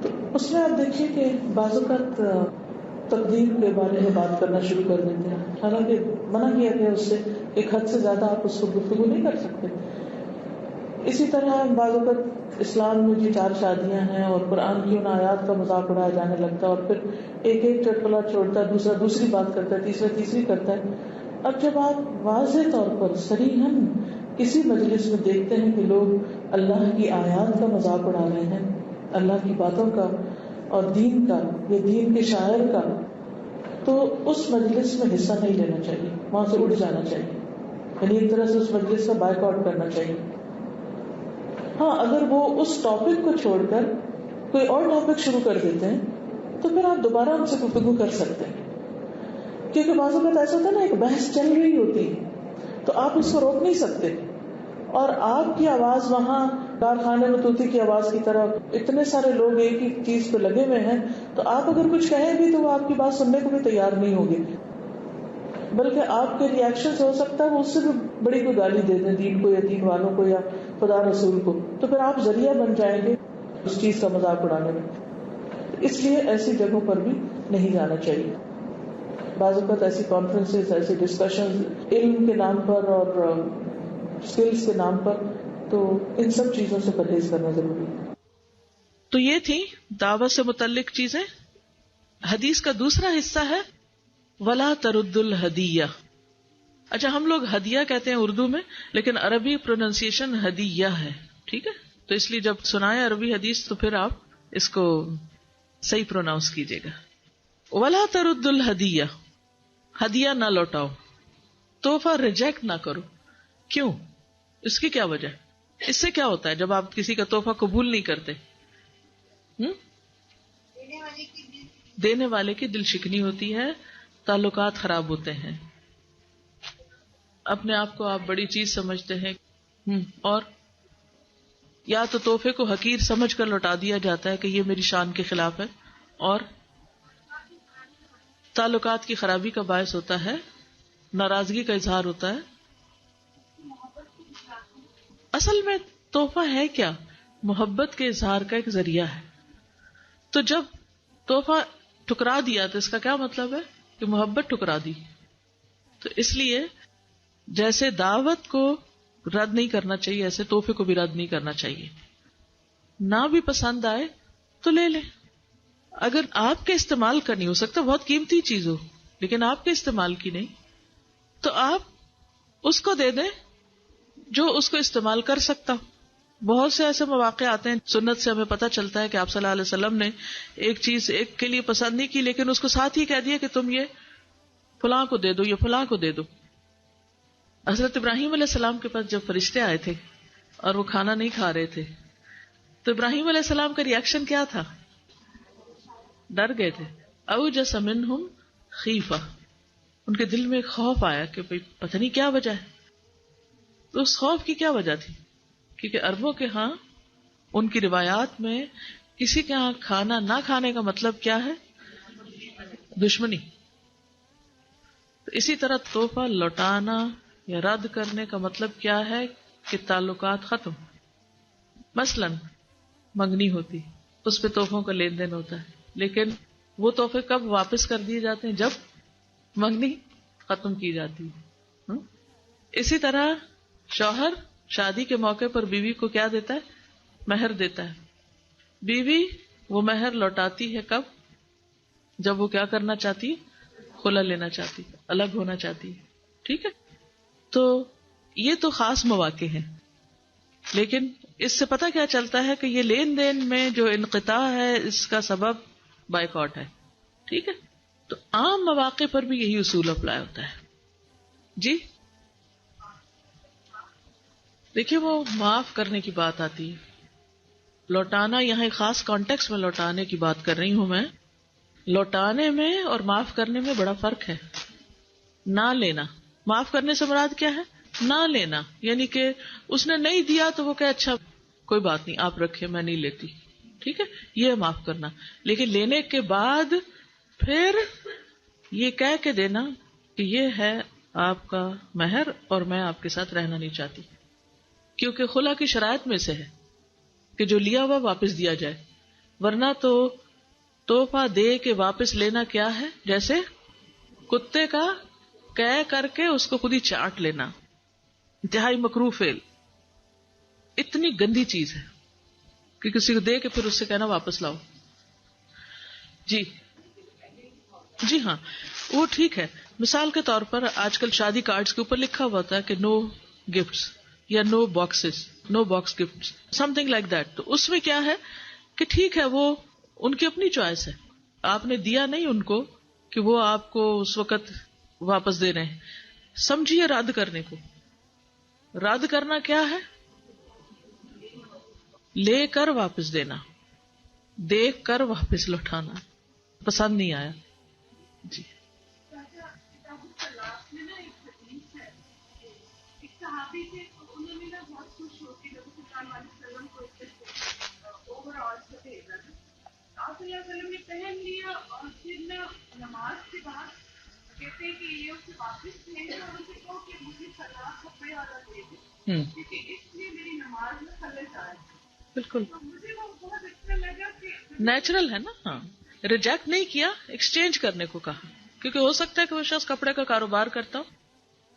تو اس میں آپ دیکھیے کہ بعض اوقات تقدیر کے بارے میں بات کرنا شروع کر دیتے ہیں، حالانکہ منع کیا گیا اس سے، ایک حد سے زیادہ آپ اس کو گفتگو نہیں کر سکتے. اسی طرح بعض اوقات اسلام میں جو 4 شادیاں ہیں اور قرآن کی ان آیات کا مذاق اڑایا جانے لگتا ہے، اور پھر ایک چٹکلا چھوڑتا ہے، دوسرا دوسری بات کرتا ہے، تیسرا تیسری کرتا ہے. اب جب آپ واضح طور پر صریحاً کسی مجلس میں دیکھتے ہیں کہ لوگ اللہ کی آیات کا مذاق اڑا رہے ہیں، اللہ کی باتوں کا اور دین کا یا دین کے شاعر کا، تو اس مجلس میں حصہ نہیں لینا چاہیے، وہاں سے اٹھ جانا چاہیے. یعنی ایک طرح سے اس مجلس کا بائیک آؤٹ کرنا چاہیے. ہاں اگر وہ اس ٹاپک کو چھوڑ کر کوئی اور ٹاپک شروع کر دیتے ہیں تو پھر آپ دوبارہ ان سے گفتگو کر سکتے ہیں، کیونکہ بعض اوقات ایسا ہوتا ہے نا ایک بحث چل رہی ہوتی ہے تو آپ اس کو روک نہیں سکتے، اور آپ کی آواز وہاں کارخانے میں طوطی کی آواز کی طرح اتنے سارے لوگ ایک ہی چیز پہ لگے ہوئے ہیں، تو آپ اگر کچھ کہیں بھی تو وہ آپ کی بات سننے کو بھی تیار نہیں ہوگی، بلکہ آپ کے ری ایکشن سے ہو سکتا ہے وہ اس سے بھی بڑی کوئی گالی دے دیں دین کو یا دین والوں کو یا خدا رسول کو، تو پھر آپ ذریعہ بن جائیں گے اس چیز کا مذاق اڑانے میں. اس لیے ایسی جگہوں پر بھی نہیں جانا چاہیے. بعض اوقات ایسی کانفرنسز، ایسی ڈسکشن علم کے نام پر اور اسکلز کے نام پر، تو ان سب چیزوں سے پرہیز کرنا ضروری ہے. تو یہ تھی دعوت سے متعلق چیزیں. حدیث کا دوسرا حصہ ہے ولا ترد الہدیہ. اچھا، ہم لوگ ہدیہ کہتے ہیں اردو میں، لیکن عربی پروننسیشن ہدیہ ہے. ٹھیک ہے، تو اس لیے جب سنائے عربی حدیث تو پھر آپ اس کو صحیح پروناؤنس کیجیے گا. ولا ترد الہدیہ، ہدیہ نہ لوٹاؤ، تحفہ ریجیکٹ نہ کرو. کیوں؟ اس کی کیا وجہ؟ اس سے کیا ہوتا ہے جب آپ کسی کا تحفہ قبول نہیں کرتے؟ دینے والے کی دل شکنی ہوتی ہے، تعلقات خراب ہوتے ہیں، اپنے آپ کو آپ بڑی چیز سمجھتے ہیں، اور یا تو تحفے کو حقیر سمجھ کر لوٹا دیا جاتا ہے کہ یہ میری شان کے خلاف ہے، اور تعلقات کی خرابی کا باعث ہوتا ہے، ناراضگی کا اظہار ہوتا ہے. اصل میں تحفہ ہے کیا؟ محبت کے اظہار کا ایک ذریعہ ہے. تو جب تحفہ ٹکرا دیا تو اس کا کیا مطلب ہے؟ کہ محبت ٹکرا دی. تو اس لیے جیسے دعوت کو رد نہیں کرنا چاہیے، ایسے تحفے کو بھی رد نہیں کرنا چاہیے. نہ بھی پسند آئے تو لے لیں. اگر آپ کے استعمال کا نہیں، ہو سکتا بہت قیمتی چیز ہو لیکن آپ کے استعمال کی نہیں، تو آپ اس کو دے دیں جو اس کو استعمال کر سکتا. بہت سے ایسے مواقع آتے ہیں، سنت سے ہمیں پتہ چلتا ہے کہ آپ صلی اللہ علیہ وسلم نے ایک چیز ایک کے لیے پسند نہیں کی، لیکن اس کو ساتھ ہی کہہ دیا کہ تم یہ فلاں کو دے دو، یہ فلاں کو دے دو. حضرت ابراہیم علیہ السلام کے پاس جب فرشتے آئے تھے اور وہ کھانا نہیں کھا رہے تھے، تو ابراہیم علیہ السلام کا ریئیکشن کیا تھا؟ ڈر گئے تھے. اوجس منہم خیفہ، ان کے دل میں ایک خوف آیا کہ پتہ نہیں کیا وجہ ہے. تو اس خوف کی کیا وجہ تھی؟ کیونکہ عربوں کے ہاں ان کی روایات میں کسی کے ہاں کھانا نہ کھانے کا مطلب کیا ہے؟ دشمنی. تو اسی طرح تحفہ لوٹانا یا رد کرنے کا مطلب کیا ہے؟ کہ تعلقات ختم. مثلا منگنی ہوتی، اس پہ تحفوں کا لین دین ہوتا ہے، لیکن وہ تحفے کب واپس کر دیے جاتے ہیں؟ جب منگنی ختم کی جاتی ہے. اسی طرح شوہر شادی کے موقع پر بیوی کو کیا دیتا ہے؟ مہر دیتا ہے. بیوی وہ مہر لوٹاتی ہے کب؟ جب وہ کیا کرنا چاہتی ہے؟ خلا لینا چاہتی، الگ ہونا چاہتی. ٹھیک ہے، تو یہ تو خاص مواقع ہیں، لیکن اس سے پتہ کیا چلتا ہے کہ یہ لین دین میں جو انقطاع ہے اس کا سبب بائیکاٹ ہے. ٹھیک ہے، تو عام مواقع پر بھی یہی اصول اپلائی ہوتا ہے. جی دیکھیے، وہ معاف کرنے کی بات آتی ہے. لوٹانا یہاں ایک خاص کانٹیکس میں لوٹانے کی بات کر رہی ہوں میں. لوٹانے میں اور معاف کرنے میں بڑا فرق ہے. نہ لینا، معاف کرنے سے مراد کیا ہے؟ نہ لینا، یعنی کہ اس نے نہیں دیا تو وہ کہ اچھا کوئی بات نہیں، آپ رکھے، میں نہیں لیتی. ٹھیک ہے، یہ معاف کرنا. لیکن لینے کے بعد پھر یہ کہہ کے دینا کہ یہ ہے آپ کا مہر اور میں آپ کے ساتھ رہنا نہیں چاہتی، کیونکہ خلا کی شرائط میں سے ہے کہ جو لیا ہوا واپس دیا جائے. ورنہ تو تحفہ دے کے واپس لینا کیا ہے؟ جیسے کتے کا کہہ کر کے اس کو خود ہی چاٹ لینا. انتہائی مکروہ فعل، اتنی گندی چیز ہے کہ کسی کو دے کے پھر اس سے کہنا واپس لاؤ. جی ہاں، وہ ٹھیک ہے. مثال کے طور پر آج کل شادی کارڈز کے اوپر لکھا ہوا ہوتا ہے کہ نو گفٹس یا no boxes, no box gifts, something like that. تو اس میں کیا ہے کہ ٹھیک ہے، وہ ان کی اپنی چوائس ہے. آپ نے دیا نہیں ان کو کہ وہ آپ کو اس وقت واپس دے رہے ہیں. سمجھیے رد کرنے کو. رد کرنا کیا ہے؟ لے کر واپس دینا، دیکھ کر واپس لوٹانا. پسند نہیں آیا. جی صحابی تھے، انہوں نے بہت خوش ہوتی ہے اوور آل سے بھیجا تھا. آپ صلی اللہ علیہ وسلم نے پہن لیا اور پھر نماز کے بعد کہتے ہیں کہ یہ اسے واپس بھیجے اور اسے کہو کہ مجھے سلاد کپڑے والا دے دے، کیونکہ اس لیے میری نماز میں خلل آئے. بالکل، مجھے وہ بہت اچھا لگا کہ نیچرل ہے نا. ہاں، ریجیکٹ نہیں کیا، ایکسچینج کرنے کو کہا، کیونکہ ہو سکتا ہے کہ وہ شخص کپڑے کا کاروبار کرتا ہو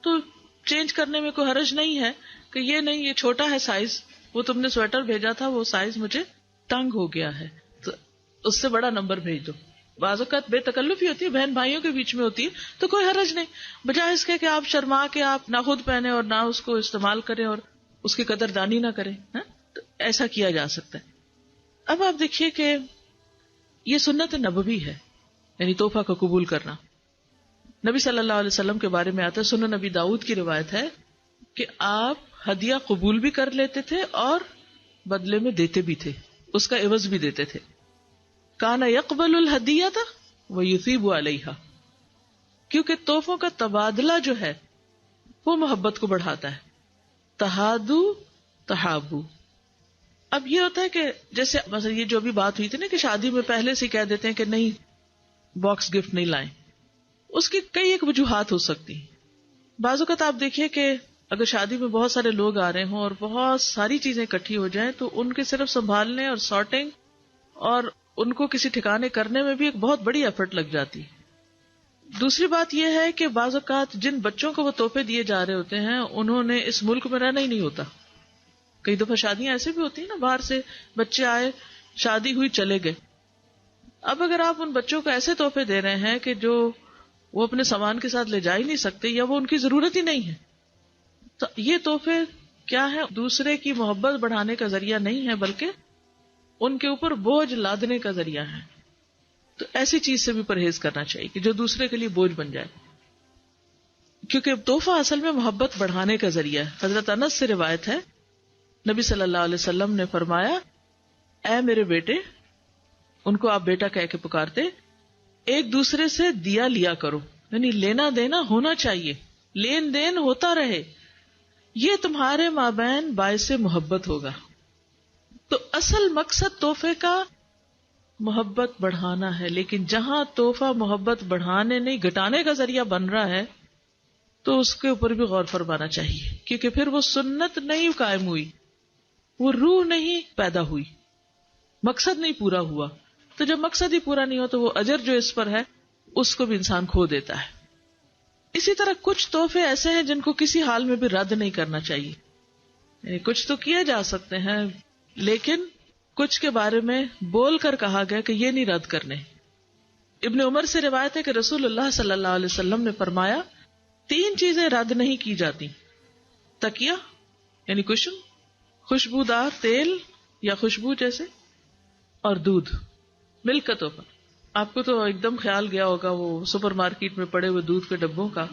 تو چینج کرنے میں کوئی حرج نہیں ہے کہ یہ نہیں، یہ چھوٹا ہے سائز، وہ تم نے سویٹر بھیجا تھا وہ سائز مجھے تنگ ہو گیا ہے تو اس سے بڑا نمبر بھیج دو. بعض اوقات بے تکلفی ہوتی ہے، بہن بھائیوں کے بیچ میں ہوتی ہے تو کوئی حرج نہیں، بجائے اس کے کہ آپ شرما کے آپ نہ خود پہنے اور نہ اس کو استعمال کریں اور اس کی قدر دانی نہ کریں. تو ایسا کیا جا سکتا ہے. اب آپ دیکھیے کہ یہ سنت نبوی ہے، یعنی تحفہ کا قبول کرنا. نبی صلی اللہ علیہ وسلم کے بارے میں آتا ہے، سنن نبی داؤد کی روایت ہے کہ آپ ہدیہ قبول بھی کر لیتے تھے اور بدلے میں دیتے بھی تھے، اس کا عوض بھی دیتے تھے. کان یقبل الہدیۃ ویثیب علیہا، کیونکہ تحفوں کا تبادلہ جو ہے وہ محبت کو بڑھاتا ہے. تہادو تحابو. اب یہ ہوتا ہے کہ جیسے مثلا یہ جو بھی بات ہوئی تھی نا کہ شادی میں پہلے سے کہہ دیتے ہیں کہ نہیں باکس گفٹ نہیں لائیں، اس کی کئی ایک وجوہات ہو سکتی ہیں. بعض اوقات آپ دیکھیے کہ اگر شادی میں بہت سارے لوگ آ رہے ہوں اور بہت ساری چیزیں اکٹھی ہو جائیں تو ان کے صرف سنبھالنے اور سارٹنگ اور ان کو کسی ٹھکانے کرنے میں بھی ایک بہت بڑی ایفرٹ لگ جاتی ہے. دوسری بات یہ ہے کہ بعض اوقات جن بچوں کو وہ تحفے دیے جا رہے ہوتے ہیں انہوں نے اس ملک میں رہنا ہی نہیں ہوتا. کئی دفعہ شادیاں ایسے بھی ہوتی ہیں نا، باہر سے بچے آئے، شادی ہوئی، چلے گئے. اب اگر آپ ان بچوں کو ایسے تحفے دے رہے ہیں کہ جو وہ اپنے سامان کے ساتھ لے جا ہی نہیں سکتے یا وہ ان کی ضرورت ہی نہیں ہے، تو یہ تحفے کیا ہے؟ دوسرے کی محبت بڑھانے کا ذریعہ نہیں ہے بلکہ ان کے اوپر بوجھ لادنے کا ذریعہ ہے. تو ایسی چیز سے بھی پرہیز کرنا چاہیے کہ جو دوسرے کے لیے بوجھ بن جائے، کیونکہ تحفہ اصل میں محبت بڑھانے کا ذریعہ ہے. حضرت انس سے روایت ہے، نبی صلی اللہ علیہ وسلم نے فرمایا، اے میرے بیٹے، ان کو آپ بیٹا کہہ کے پکارتے، ایک دوسرے سے دیا لیا کرو، یعنی لینا دینا ہونا چاہیے، لین دین ہوتا رہے، یہ تمہارے مابین باعث محبت ہوگا. تو اصل مقصد تحفے کا محبت بڑھانا ہے، لیکن جہاں تحفہ محبت بڑھانے نہیں گھٹانے کا ذریعہ بن رہا ہے تو اس کے اوپر بھی غور فرمانا چاہیے، کیونکہ پھر وہ سنت نہیں قائم ہوئی، وہ روح نہیں پیدا ہوئی، مقصد نہیں پورا ہوا. تو جب مقصد ہی پورا نہیں ہو تو وہ اجر جو اس پر ہے اس کو بھی انسان کھو دیتا ہے. اسی طرح کچھ تحفے ایسے ہیں جن کو کسی حال میں بھی رد نہیں کرنا چاہیے، یعنی کچھ تو کیے جا سکتے ہیں لیکن کچھ کے بارے میں بول کر کہا گیا کہ یہ نہیں رد کرنے. ابن عمر سے روایت ہے کہ رسول اللہ صلی اللہ علیہ وسلم نے فرمایا، 3 چیزیں رد نہیں کی جاتی، تکیہ یعنی کشن، خوشبودار تیل یا خوشبو جیسے، اور دودھ، ملک کا تحفہ. آپ کو تو ایک دم خیال گیا ہوگا وہ سپر مارکیٹ میں پڑے ہوئے دودھ کے ڈبوں کا.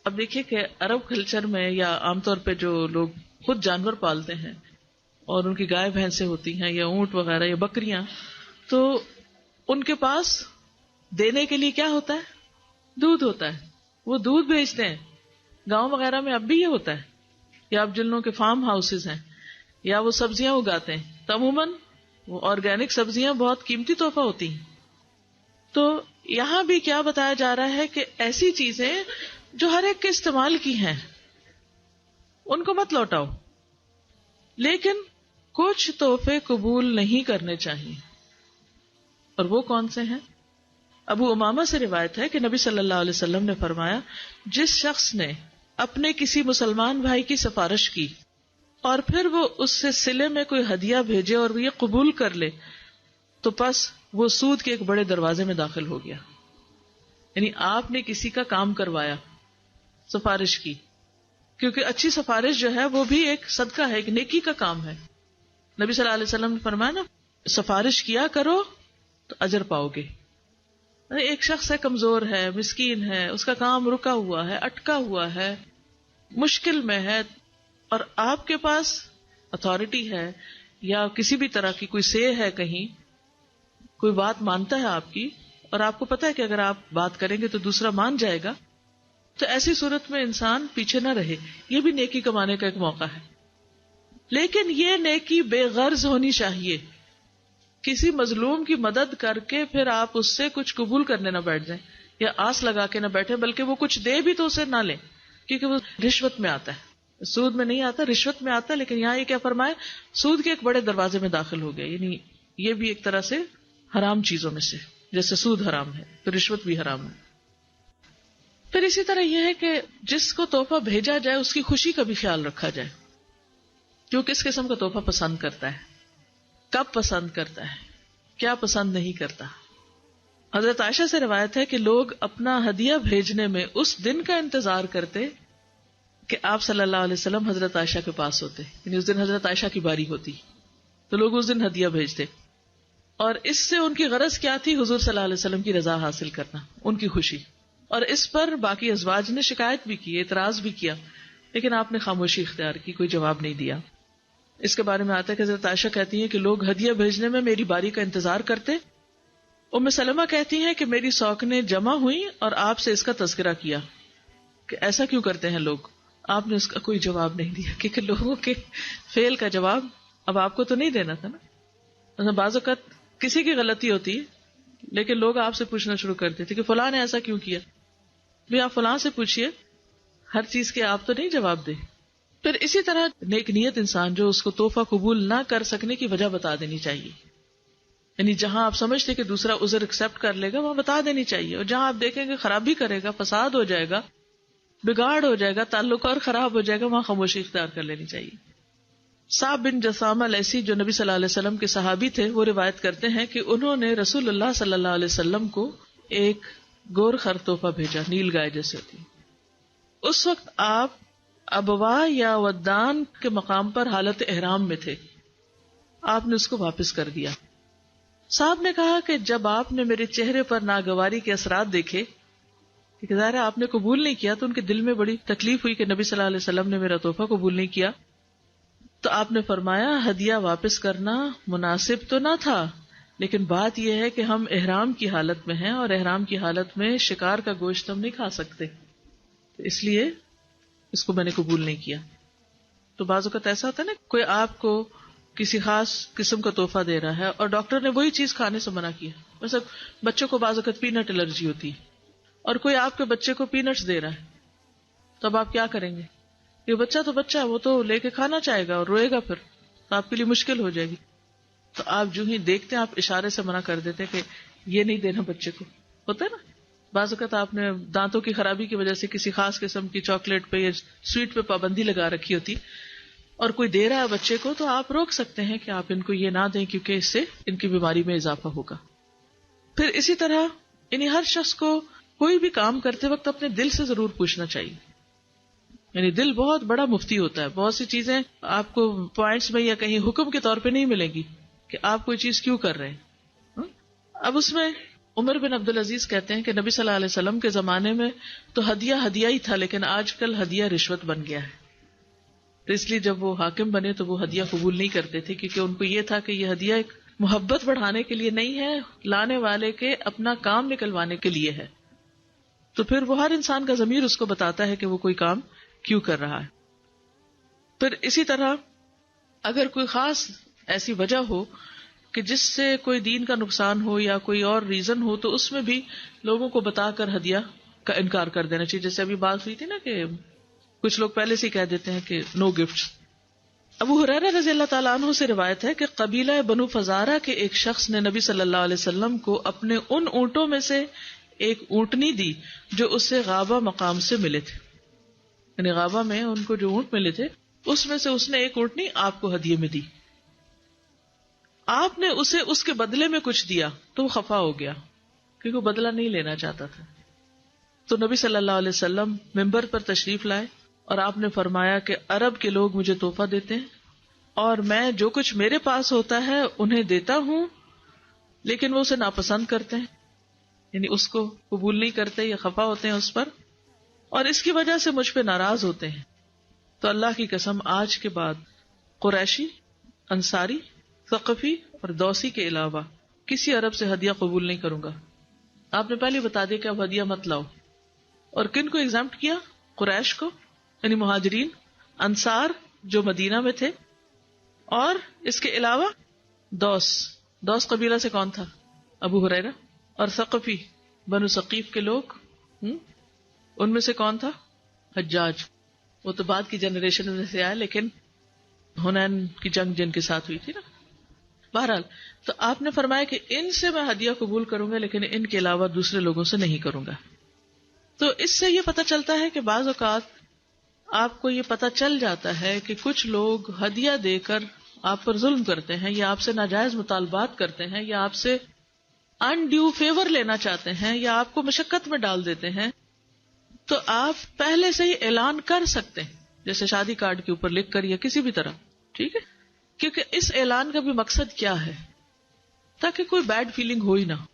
اب دیکھیے کہ عرب کلچر میں یا عام طور پہ جو لوگ خود جانور پالتے ہیں اور ان کی گائے بھینسیں ہوتی ہیں یا اونٹ وغیرہ یا بکریاں، تو ان کے پاس دینے کے لیے کیا ہوتا ہے؟ دودھ ہوتا ہے. وہ دودھ بیچتے ہیں. گاؤں وغیرہ میں اب بھی یہ ہوتا ہے، یا اب جن لوگوں کے فارم ہاؤسز ہیں یا وہ سبزیاں اگاتے ہیں، تو عموماً وہ آرگینک سبزیاں بہت قیمتی تحفہ ہوتی ہیں. تو یہاں بھی کیا بتایا جا رہا ہے کہ ایسی چیزیں جو ہر ایک کے استعمال کی ہیں ان کو مت لوٹاؤ، لیکن کچھ تحفے قبول نہیں کرنے چاہیے. اور وہ کون سے ہیں؟ ابو امامہ سے روایت ہے کہ نبی صلی اللہ علیہ وسلم نے فرمایا، جس شخص نے اپنے کسی مسلمان بھائی کی سفارش کی اور پھر وہ اس سے صلے میں کوئی ہدیہ بھیجے اور وہ یہ قبول کر لے تو پس وہ سود کے ایک بڑے دروازے میں داخل ہو گیا. یعنی آپ نے کسی کا کام کروایا، سفارش کی، کیونکہ اچھی سفارش جو ہے وہ بھی ایک صدقہ ہے، ایک نیکی کا کام ہے. نبی صلی اللہ علیہ وسلم نے فرمایا نا، سفارش کیا کرو تو اجر پاؤ گے. ایک شخص ہے، کمزور ہے، مسکین ہے، اس کا کام رکا ہوا ہے، اٹکا ہوا ہے، مشکل میں ہے، اور آپ کے پاس اتھارٹی ہے یا کسی بھی طرح کی کوئی سے ہے، کہیں کوئی بات مانتا ہے آپ کی اور آپ کو پتا ہے کہ اگر آپ بات کریں گے تو دوسرا مان جائے گا، تو ایسی صورت میں انسان پیچھے نہ رہے. یہ بھی نیکی کمانے کا ایک موقع ہے، لیکن یہ نیکی بے غرض ہونی چاہیے. کسی مظلوم کی مدد کر کے پھر آپ اس سے کچھ قبول کرنے نہ بیٹھ جائیں یا آس لگا کے نہ بیٹھے، بلکہ وہ کچھ دے بھی تو اسے نہ لیں، کیونکہ وہ رشوت میں آتا ہے، سود میں نہیں آتا، رشوت میں آتا ہے. لیکن یہاں یہ کیا فرمائے، سود کے ایک بڑے دروازے میں داخل ہو گیا، یعنی یہ بھی ایک طرح سے حرام چیزوں میں سے، جیسے سود حرام ہے تو رشوت بھی حرام ہے۔ پھر اسی طرح یہ ہے کہ جس کو تحفہ بھیجا جائے اس کی خوشی کا بھی خیال رکھا جائے، جو کس قسم کا تحفہ پسند کرتا ہے، کب پسند کرتا ہے، کیا پسند نہیں کرتا۔ حضرت عائشہ سے روایت ہے کہ لوگ اپنا ہدیہ بھیجنے میں اس دن کا انتظار کرتے کہ آپ صلی اللہ علیہ وسلم حضرت عائشہ کے پاس ہوتے، یعنی اس دن حضرت عائشہ کی باری ہوتی تو لوگ اس دن ہدیہ بھیجتے، اور اس سے ان کی غرض کیا تھی؟ حضور صلی اللہ علیہ وسلم کی رضا حاصل کرنا، ان کی خوشی۔ اور اس پر باقی ازواج نے شکایت بھی کی، اعتراض بھی کیا، لیکن آپ نے خاموشی اختیار کی، کوئی جواب نہیں دیا۔ اس کے بارے میں آتا ہے کہ حضرت عائشہ کہتی ہیں کہ لوگ ہدیہ بھیجنے میں میری باری کا انتظار کرتے۔ ام سلمہ کہتی ہیں کہ میری سوکنیں جمع ہوئی اور آپ سے اس کا تذکرہ کیا کہ ایسا کیوں کرتے ہیں لوگ۔ آپ نے اس کا کوئی جواب نہیں دیا، کیونکہ لوگوں کے فعل کا جواب اب آپ کو تو نہیں دینا تھا نا۔ بعض اوقات کسی کی غلطی ہوتی ہے لیکن لوگ آپ سے پوچھنا شروع کرتے تھے کہ فلاں نے ایسا کیوں کیا، بھی آپ فلاں سے پوچھئے، ہر چیز کے آپ تو نہیں جواب دے۔ پھر اسی طرح نیک نیت انسان جو اس کو تحفہ قبول نہ کر سکنے کی وجہ بتا دینی چاہیے، یعنی جہاں آپ سمجھتے کہ دوسرا عذر ایکسپٹ کر لے گا وہاں بتا دینی چاہیے، اور جہاں آپ دیکھیں کہ خرابی کرے گا، فساد ہو جائے گا، بگاڑ ہو جائے گا، تعلق اور خراب ہو جائے گا، وہاں خاموشی اختیار کر لینی چاہیے۔ صعب بن جثامہ لیسی جو نبی صلی اللہ علیہ وسلم کے صحابی تھے، وہ روایت کرتے ہیں کہ انہوں نے رسول اللہ صلی اللہ علیہ وسلم کو ایک گور خر تحفہ بھیجا، نیل گائے جیسے ہوتی۔ اس وقت آپ ابوا یا ودان کے مقام پر حالت احرام میں تھے، آپ نے اس کو واپس کر دیا۔ صاحب نے کہا کہ جب آپ نے میرے چہرے پر ناگواری کے اثرات دیکھے کہ ظاہر ہے آپ نے قبول نہیں کیا، تو ان کے دل میں بڑی تکلیف ہوئی کہ نبی صلی اللہ علیہ وسلم نے میرا تحفہ قبول نہیں کیا، تو آپ نے فرمایا ہدیہ واپس کرنا مناسب تو نہ تھا، لیکن بات یہ ہے کہ ہم احرام کی حالت میں ہیں اور احرام کی حالت میں شکار کا گوشت ہم نہیں کھا سکتے، تو اس لیے اس کو میں نے قبول نہیں کیا۔ تو بعض اوقات ایسا ہوتا ہے نا، کوئی آپ کو کسی خاص قسم کا تحفہ دے رہا ہے اور ڈاکٹر نے وہی چیز کھانے سے منع کیا، ویسے بچوں کو بعض اوقات پینٹ الرجی ہوتی ہے اور کوئی آپ کے بچے کو پینٹس دے رہا ہے، تو اب آپ کیا کریں گے؟ یہ بچہ تو بچہ ہے، وہ تو لے کے کھانا چاہے گا اور روئے گا، پھر تو آپ کے لیے مشکل ہو جائے گی۔ تو آپ جو ہی دیکھتے ہیں آپ اشارے سے منع کر دیتے کہ یہ نہیں دینا بچے کو، ہوتا ہے نا۔ بعض اوقات آپ نے دانتوں کی خرابی کی وجہ سے کسی خاص قسم کی چاکلیٹ پہ یا سویٹ پہ پابندی لگا رکھی ہوتی اور کوئی دے رہا ہے بچے کو، تو آپ روک سکتے ہیں کہ آپ ان کو یہ نہ دیں کیونکہ اس سے ان کی بیماری میں اضافہ ہوگا۔ پھر اسی طرح یعنی ہر شخص کو کوئی بھی کام کرتے وقت اپنے دل سے ضرور پوچھنا چاہیے، یعنی دل بہت بڑا مفتی ہوتا ہے، بہت سی چیزیں آپ کو پوائنٹس میں یا کہیں حکم کے طور پہ نہیں ملے گی کہ آپ کوئی چیز کیوں کر رہے ہیں۔ اب اس میں عمر بن عبدالعزیز کہتے ہیں کہ نبی صلی اللہ علیہ وسلم کے زمانے میں تو ہدیہ ہدیہ ہی تھا، لیکن آج کل ہدیہ رشوت بن گیا ہے، تو اس لیے جب وہ حاکم بنے تو وہ ہدیہ قبول نہیں کرتے تھے، کیونکہ ان کو یہ تھا کہ یہ ہدیہ ایک محبت بڑھانے کے لیے نہیں ہے، لانے والے کے اپنا کام نکلوانے کے لیے ہے۔ تو پھر وہ ہر انسان کا ضمیر اس کو بتاتا ہے کہ وہ کوئی کام کیوں کر رہا ہے۔ پھر اسی طرح اگر کوئی خاص ایسی وجہ ہو کہ جس سے کوئی دین کا نقصان ہو یا کوئی اور ریزن ہو، تو اس میں بھی لوگوں کو بتا کر ہدیہ کا انکار کر دینا چاہیے۔ جیسے ابھی بات ہوئی تھی نا کہ کچھ لوگ پہلے سے کہہ دیتے ہیں کہ نو گفٹس۔ ابو ہریرہ رضی اللہ تعالیٰ عنہ سے روایت ہے کہ قبیلہ بنو فزارہ کے ایک شخص نے نبی صلی اللہ علیہ وسلم کو اپنے ان اونٹوں میں سے ایک اونٹنی دی جو اس سے غابہ مقام سے ملے تھے، یعنی غابہ میں ان کو جو اونٹ ملے تھے اس میں سے اس نے ایک اونٹنی آپ کو ہدیے میں دی۔ آپ نے اسے اس کے بدلے میں کچھ دیا تو وہ خفا ہو گیا کیونکہ وہ بدلہ نہیں لینا چاہتا تھا۔ تو نبی صلی اللہ علیہ وسلم منبر پر تشریف لائے اور آپ نے فرمایا کہ عرب کے لوگ مجھے تحفہ دیتے ہیں اور میں جو کچھ میرے پاس ہوتا ہے انہیں دیتا ہوں، لیکن وہ اسے ناپسند کرتے ہیں، یعنی اس کو قبول نہیں کرتے یا خفا ہوتے ہیں اس پر، اور اس کی وجہ سے مجھ پہ ناراض ہوتے ہیں۔ تو اللہ کی قسم آج کے بعد قریشی، انصاری، ثقفی اور دوسی کے علاوہ کسی عرب سے ہدیہ قبول نہیں کروں گا۔ آپ نے پہلے بتا دیا کہ اب ہدیہ مت لاؤ، اور کن کو ایگزامپٹ کیا؟ قریش کو، یعنی مہاجرین، انصار جو مدینہ میں تھے، اور اس کے علاوہ دوس قبیلہ سے کون تھا؟ ابو ہریرہ، اور ثقفی بنو ثقیف کے لوگ، ان میں سے کون تھا؟ حجاج، وہ تو بعد کی جنریشن میں سے آئے، لیکن حنین کی جنگ جن کے ساتھ ہوئی تھی نا۔ بہرحال تو آپ نے فرمایا کہ ان سے میں ہدیہ قبول کروں گا لیکن ان کے علاوہ دوسرے لوگوں سے نہیں کروں گا. تو اس سے یہ پتہ چلتا ہے کہ بعض اوقات آپ کو یہ پتہ چل جاتا ہے کہ کچھ لوگ ہدیہ دے کر آپ پر ظلم کرتے ہیں یا آپ سے ناجائز مطالبات کرتے ہیں یا آپ سے انڈیو فیور لینا چاہتے ہیں یا آپ کو مشقت میں ڈال دیتے ہیں، تو آپ پہلے سے ہی اعلان کر سکتے ہیں، جیسے شادی کارڈ کے اوپر لکھ کر یا کسی بھی طرح. ٹھیک ہے، کیونکہ اس اعلان کا بھی مقصد کیا ہے؟ تاکہ کوئی بیڈ فیلنگ ہو ہی نہ،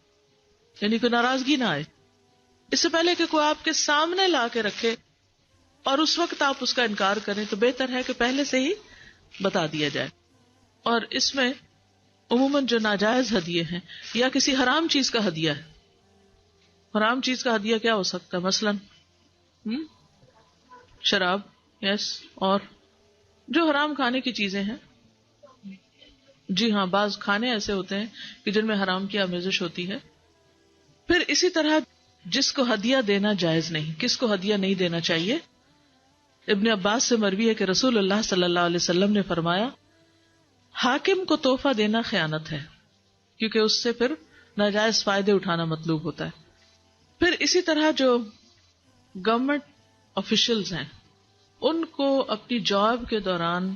یعنی کوئی ناراضگی نہ آئے. اس سے پہلے کہ کوئی آپ کے سامنے لا کے رکھے اور اس وقت آپ اس کا انکار کریں، تو بہتر ہے کہ پہلے سے ہی بتا دیا جائے. اور اس میں عموماً جو ناجائز ہدیے ہیں یا کسی حرام چیز کا ہدیہ ہے، حرام چیز کا ہدیہ کیا ہو سکتا ہے؟ مثلاً شراب، یس، اور جو حرام کھانے کی چیزیں ہیں. جی ہاں، بعض کھانے ایسے ہوتے ہیں کہ جن میں حرام کی آمیزش ہوتی ہے. پھر اسی طرح جس کو ہدیہ دینا جائز نہیں، کس کو ہدیہ نہیں دینا چاہیے؟ ابن عباس سے مروی ہے کہ رسول اللہ صلی اللہ علیہ وسلم نے فرمایا حاکم کو تحفہ دینا خیانت ہے، کیونکہ اس سے پھر ناجائز فائدے اٹھانا مطلوب ہوتا ہے. پھر اسی طرح جو گورنمنٹ آفیشلز ہیں ان کو اپنی جاب کے دوران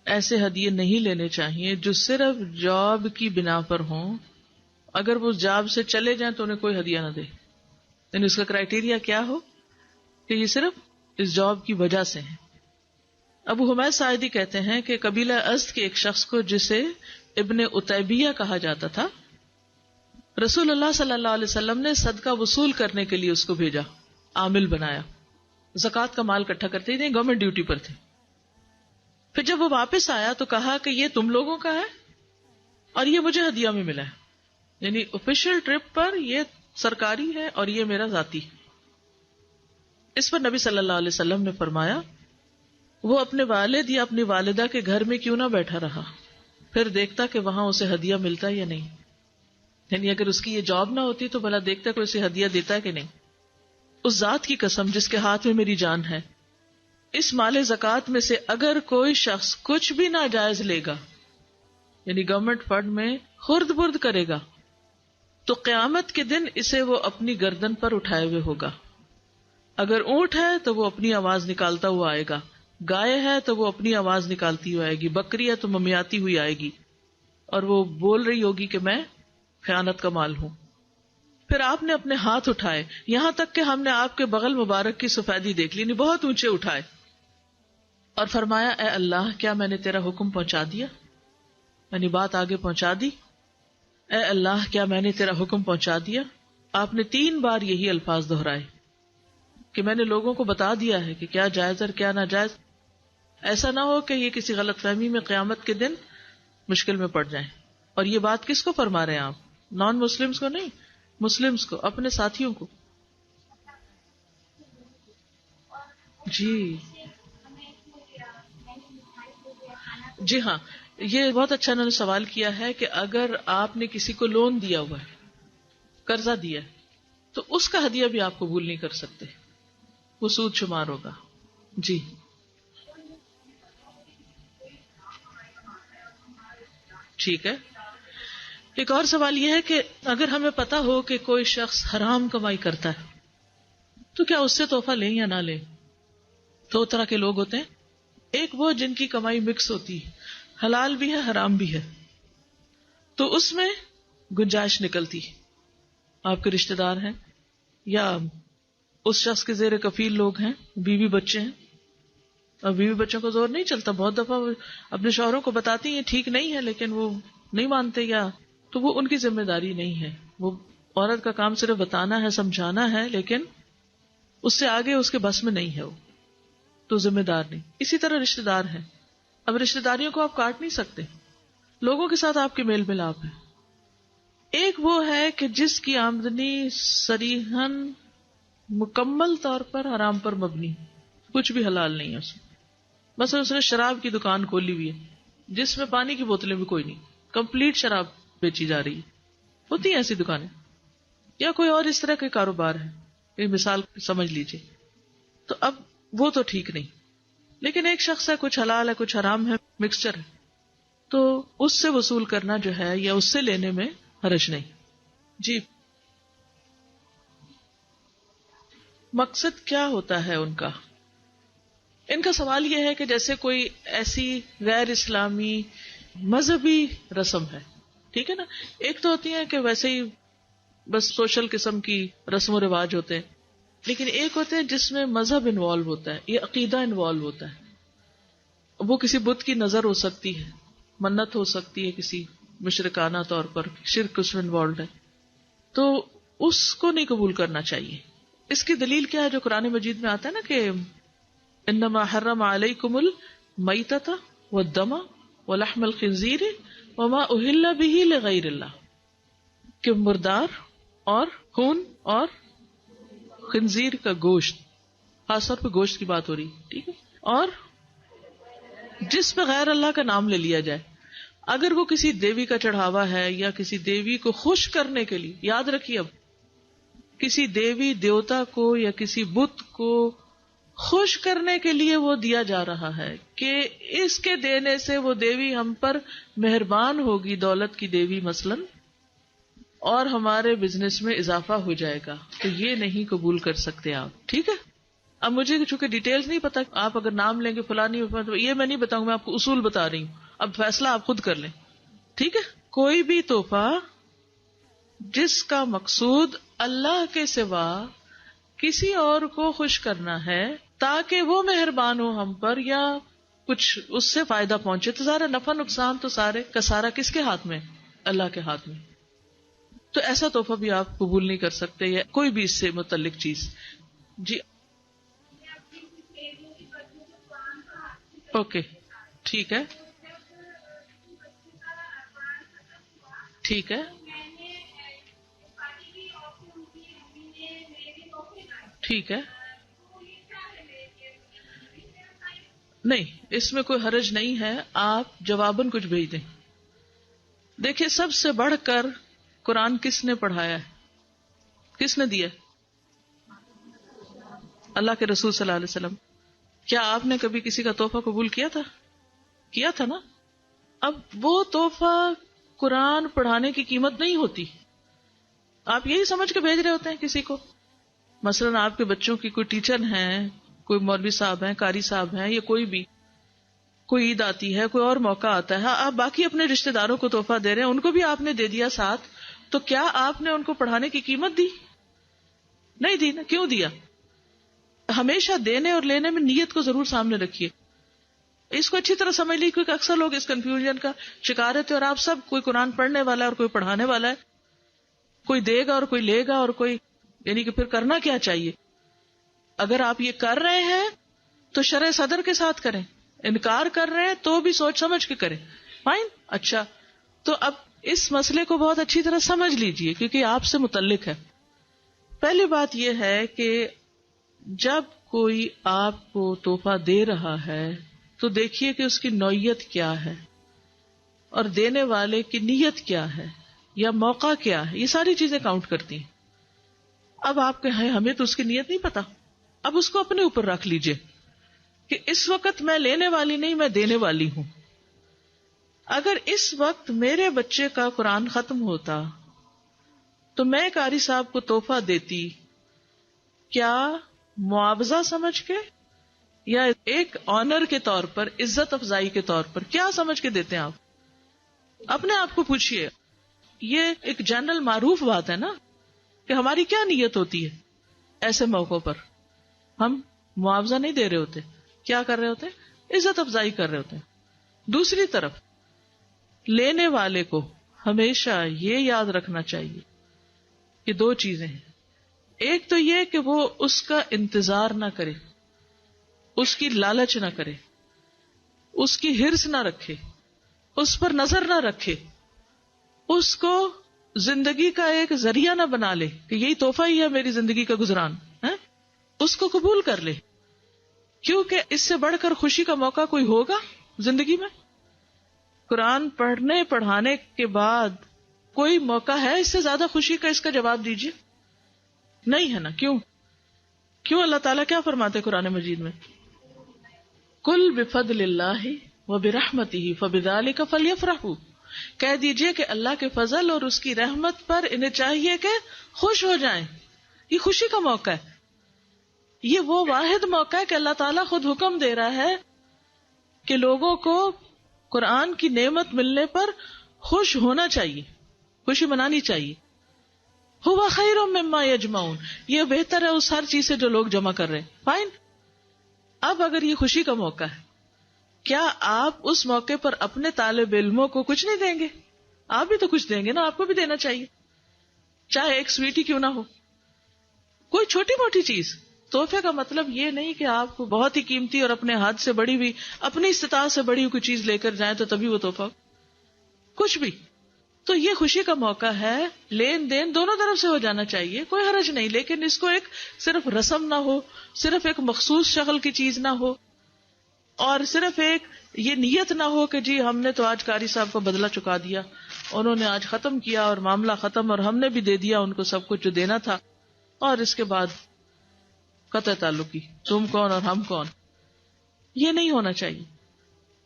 ایسے ہدیے نہیں لینے چاہیے جو صرف جاب کی بنا پر ہوں. اگر وہ جاب سے چلے جائیں تو انہیں کوئی ہدیہ نہ دے، یعنی اس کا کرائیٹیریا کیا ہو کہ یہ صرف اس جاب کی وجہ سے ہے. ابو حمید ساعدی کہتے ہیں کہ قبیلہ ازد کے ایک شخص کو جسے ابن اتیبیہ کہا جاتا تھا، رسول اللہ صلی اللہ علیہ وسلم نے صدقہ وصول کرنے کے لیے اس کو بھیجا، عامل بنایا. زکوٰۃ کا مال اکٹھا کرتے ہی گورنمنٹ ڈیوٹی پر تھے. پھر جب وہ واپس آیا تو کہا کہ یہ تم لوگوں کا ہے اور یہ مجھے ہدیہ میں ملا ہے، یعنی آفیشیل ٹرپ پر یہ سرکاری ہے اور یہ میرا ذاتی. اس پر نبی صلی اللہ علیہ وسلم نے فرمایا وہ اپنے والد یا اپنی والدہ کے گھر میں کیوں نہ بیٹھا رہا، پھر دیکھتا کہ وہاں اسے ہدیہ ملتا یا نہیں. یعنی اگر اس کی یہ جاب نہ ہوتی تو بھلا دیکھتا کہ اسے ہدیہ دیتا ہے کہ نہیں. اس ذات کی قسم جس کے ہاتھ میں میری جان ہے، اس مال زکوٰۃ میں سے اگر کوئی شخص کچھ بھی ناجائز لے گا، یعنی گورنمنٹ فنڈ میں خرد برد کرے گا، تو قیامت کے دن اسے وہ اپنی گردن پر اٹھائے ہوئے ہوگا. اگر اونٹ ہے تو وہ اپنی آواز نکالتا ہوا آئے گا، گائے ہے تو وہ اپنی آواز نکالتی ہوئی آئے گی، بکری ہے تو ممیاتی ہوئی آئے گی، اور وہ بول رہی ہوگی کہ میں خیانت کا مال ہوں. پھر آپ نے اپنے ہاتھ اٹھائے یہاں تک کہ ہم نے آپ کے بغل مبارک کی سفیدی دیکھ لی، یعنی بہت اونچے اٹھائے، اور فرمایا اے اللہ کیا میں نے تیرا حکم پہنچا دیا، یعنی بات آگے پہنچا دی. اے اللہ کیا میں نے تیرا حکم پہنچا دیا. آپ نے 3 بار یہی الفاظ دہرائے کہ میں نے لوگوں کو بتا دیا ہے کہ کیا جائز اور کیا ناجائز. ایسا نہ ہو کہ یہ کسی غلط فہمی میں قیامت کے دن مشکل میں پڑ جائیں. اور یہ بات کس کو فرما رہے ہیں آپ؟ نان مسلمز کو نہیں، مسلمز کو، اپنے ساتھیوں کو. جی ہاں، یہ بہت اچھا انہوں نے سوال کیا ہے کہ اگر آپ نے کسی کو لون دیا ہوا ہے، قرضہ دیا ہے، تو اس کا ہدیہ بھی آپ قبول نہیں کر سکتے، وہ سود شمار ہوگا. جی ٹھیک ہے. ایک اور سوال یہ ہے کہ اگر ہمیں پتا ہو کہ کوئی شخص حرام کمائی کرتا ہے تو کیا اس سے تحفہ لیں یا نہ لیں؟ 2 طرح کے لوگ ہوتے ہیں. ایک وہ جن کی کمائی مکس ہوتی ہے، حلال بھی ہے حرام بھی ہے، تو اس میں گنجائش نکلتی. آپ کے رشتہ دار ہیں یا اس شخص کے زیر کفیل لوگ ہیں، بیوی بچے ہیں، اور بیوی بچوں کو زور نہیں چلتا. بہت دفعہ وہ اپنے شوہروں کو بتاتی ہیں ٹھیک نہیں ہے لیکن وہ نہیں مانتے، یا تو وہ ان کی ذمہ داری نہیں ہے. وہ عورت کا کام صرف بتانا ہے، سمجھانا ہے، لیکن اس سے آگے اس کے بس میں نہیں ہے، وہ تو ذمہ دار نہیں. اسی طرح رشتہ دار ہیں. اب رشتہ داریوں کو آپ کاٹ نہیں سکتے، لوگوں کے ساتھ آپ کے میل ملاپ ہے. ایک وہ ہے کہ جس کی آمدنی صریحاً مکمل طور پر حرام پر مبنی، کچھ بھی حلال نہیں ہے اس میں. مثلا اس نے شراب کی دکان کھولی ہوئی ہے جس میں پانی کی بوتلیں بھی کوئی نہیں، کمپلیٹ شراب بیچی جا رہی ہے. ہوتی ہیں ایسی دکانیں، یا کوئی اور اس طرح کے کاروبار ہے، یہ مثال سمجھ لیجیے. تو اب وہ تو ٹھیک نہیں. لیکن ایک شخص ہے کچھ حلال ہے کچھ حرام ہے، مکسچر ہے، تو اس سے وصول کرنا جو ہے یا اس سے لینے میں حرج نہیں. جی مقصد کیا ہوتا ہے ان کا؟ ان کا سوال یہ ہے کہ جیسے کوئی ایسی غیر اسلامی مذہبی رسم ہے، ٹھیک ہے نا، ایک تو ہوتی ہے کہ ویسے ہی بس سوشل قسم کی رسم و رواج ہوتے ہیں، لیکن ایک ہوتے ہیں جس میں مذہب انوالو ہوتا ہے، یہ عقیدہ انوالو ہوتا ہے. وہ کسی بت کی نظر ہو سکتی ہے، منت ہو سکتی ہے کسی مشرکانہ طور پر، شرک اس میں انوالوڈ ہے، تو اس کو نہیں قبول کرنا چاہیے. اس کی دلیل کیا ہے؟ جو قرآن مجید میں آتا ہے نا کہ انما حرم علیکم المیتۃ والدم ولحم الخنزیر وما اہل بہ لغیر اللہ، کہ مردار اور خون اور خنزیر کا گوشت، خاص طور پہ گوشت کی بات ہو رہی، ٹھیک ہے، اور جس پہ غیر اللہ کا نام لے لیا جائے. اگر وہ کسی دیوی کا چڑھاوا ہے یا کسی دیوی کو خوش کرنے کے لیے، یاد رکھیے اب کسی دیوی دیوتا کو یا کسی بت کو خوش کرنے کے لیے وہ دیا جا رہا ہے کہ اس کے دینے سے وہ دیوی ہم پر مہربان ہوگی، دولت کی دیوی مثلا، اور ہمارے بزنس میں اضافہ ہو جائے گا، تو یہ نہیں قبول کر سکتے آپ. ٹھیک ہے، اب مجھے چونکہ ڈیٹیلز نہیں پتا، آپ اگر نام لیں گے فلانی، یہ میں نہیں بتاؤں، میں آپ کو اصول بتا رہی ہوں، اب فیصلہ آپ خود کر لیں. ٹھیک ہے، کوئی بھی تحفہ جس کا مقصود اللہ کے سوا کسی اور کو خوش کرنا ہے تاکہ وہ مہربان ہو ہم پر یا کچھ اس سے فائدہ پہنچے، تو ظاہر نفع نقصان تو سارے کا سارا کس کے ہاتھ میں؟ اللہ کے ہاتھ میں. تو ایسا تحفہ بھی آپ قبول نہیں کر سکتے یا کوئی بھی اس سے متعلق چیز. جی اوکے، ٹھیک ہے، ٹھیک ہے، ٹھیک ہے، نہیں اس میں کوئی حرج نہیں ہے، آپ جواباً کچھ بھیج دیں. دیکھیں سب سے بڑھ کر قرآن کس نے پڑھایا ہے؟ کس نے دیا؟ اللہ کے رسول صلی اللہ علیہ وسلم. کیا آپ نے کبھی کسی کا تحفہ قبول کیا تھا؟ کیا تھا نا. اب وہ تحفہ قرآن پڑھانے کی قیمت نہیں ہوتی. آپ یہی سمجھ کے بھیج رہے ہوتے ہیں کسی کو، مثلاً آپ کے بچوں کی کوئی ٹیچر ہیں، کوئی مولوی صاحب ہیں، قاری صاحب ہیں، یا کوئی بھی، کوئی عید آتی ہے، کوئی اور موقع آتا ہے، آپ باقی اپنے رشتہ داروں کو تحفہ دے رہے ہیں، ان کو بھی آپ نے دے دیا ساتھ، تو کیا آپ نے ان کو پڑھانے کی قیمت دی؟ نہیں دی نا. کیوں دیا؟ ہمیشہ دینے اور لینے میں نیت کو ضرور سامنے رکھیے. اس کو اچھی طرح سمجھ لیجیے کیونکہ اکثر لوگ اس کنفیوژن کا شکار ہوتے ہیں، اور آپ سب، کوئی قرآن پڑھنے والا ہے اور کوئی پڑھانے والا ہے، کوئی دے گا اور کوئی لے گا اور کوئی، یعنی کہ پھر کرنا کیا چاہیے؟ اگر آپ یہ کر رہے ہیں تو شرع صدر کے ساتھ کریں، انکار کر رہے ہیں تو بھی سوچ سمجھ کے کریں. فائن. اچھا، تو اب اس مسئلے کو بہت اچھی طرح سمجھ لیجئے کیونکہ آپ سے متعلق ہے. پہلی بات یہ ہے کہ جب کوئی آپ کو تحفہ دے رہا ہے تو دیکھیے کہ اس کی نوعیت کیا ہے اور دینے والے کی نیت کیا ہے یا موقع کیا ہے. یہ ساری چیزیں کاؤنٹ کرتی ہیں. اب آپ کہیں ہمیں تو اس کی نیت نہیں پتا، اب اس کو اپنے اوپر رکھ لیجئے کہ اس وقت میں لینے والی نہیں، میں دینے والی ہوں. اگر اس وقت میرے بچے کا قرآن ختم ہوتا تو میں قاری صاحب کو تحفہ دیتی، کیا معاوضہ سمجھ کے یا ایک آنر کے طور پر، عزت افزائی کے طور پر، کیا سمجھ کے دیتے ہیں؟ آپ اپنے آپ کو پوچھئے. یہ ایک جنرل معروف بات ہے نا کہ ہماری کیا نیت ہوتی ہے ایسے موقعوں پر. ہم معاوضہ نہیں دے رہے ہوتے، کیا کر رہے ہوتے؟ عزت افزائی کر رہے ہوتے. دوسری طرف لینے والے کو ہمیشہ یہ یاد رکھنا چاہیے کہ دو چیزیں ہیں. ایک تو یہ کہ وہ اس کا انتظار نہ کرے، اس کی لالچ نہ کرے، اس کی ہرس نہ رکھے، اس پر نظر نہ رکھے، اس کو زندگی کا ایک ذریعہ نہ بنا لے کہ یہی تحفہ ہی ہے میری زندگی کا گزران ہے. اس کو قبول کر لے، کیونکہ اس سے بڑھ کر خوشی کا موقع کوئی ہوگا زندگی میں؟ قرآن پڑھنے پڑھانے کے بعد کوئی موقع ہے اس سے زیادہ خوشی کا؟ اس کا جواب دیجیے. نہیں ہے نا. کیوں اللہ تعالیٰ کیا فرماتے قرآن مجید میں؟ قل بفضل اللہ وَبِرَحْمَتِهِ فَبِذَلِكَ فَلْيَفْرَحُوا، کہہ دیجئے کہ اللہ کے فضل اور اس کی رحمت پر انہیں چاہیے کہ خوش ہو جائیں. یہ خوشی کا موقع ہے. یہ وہ واحد موقع ہے کہ اللہ تعالیٰ خود حکم دے رہا ہے کہ لوگوں کو قرآن کی نعمت ملنے پر خوش ہونا چاہیے، خوشی منانی چاہیے. ہوا خیر مما یجمعون، یہ بہتر ہے اس ہر چیز سے جو لوگ جمع کر رہے ہیں. فائن. اب اگر یہ خوشی کا موقع ہے، کیا آپ اس موقع پر اپنے طالب علموں کو کچھ نہیں دیں گے؟ آپ بھی تو کچھ دیں گے نا، آپ کو بھی دینا چاہیے، چاہے ایک سویٹی کیوں نہ ہو، کوئی چھوٹی موٹی چیز. تحفے کا مطلب یہ نہیں کہ آپ کو بہت ہی قیمتی اور اپنے ہاتھ سے بڑی ہوئی، اپنی استطاعت سے بڑی ہوئی کوئی چیز لے کر جائیں تو تبھی وہ تحفہ، کچھ بھی. تو یہ خوشی کا موقع ہے، لین دین دونوں طرف سے ہو جانا چاہیے، کوئی حرج نہیں، لیکن اس کو ایک صرف رسم نہ ہو، صرف ایک مخصوص شکل کی چیز نہ ہو، اور صرف ایک یہ نیت نہ ہو کہ جی ہم نے تو آج قاری صاحب کو بدلہ چکا دیا، انہوں نے آج ختم کیا اور معاملہ ختم، اور ہم نے بھی دے دیا ان کو سب کچھ جو دینا تھا، اور اس کے بعد قطع تعلقی، تم کون اور ہم کون. یہ نہیں ہونا چاہیے.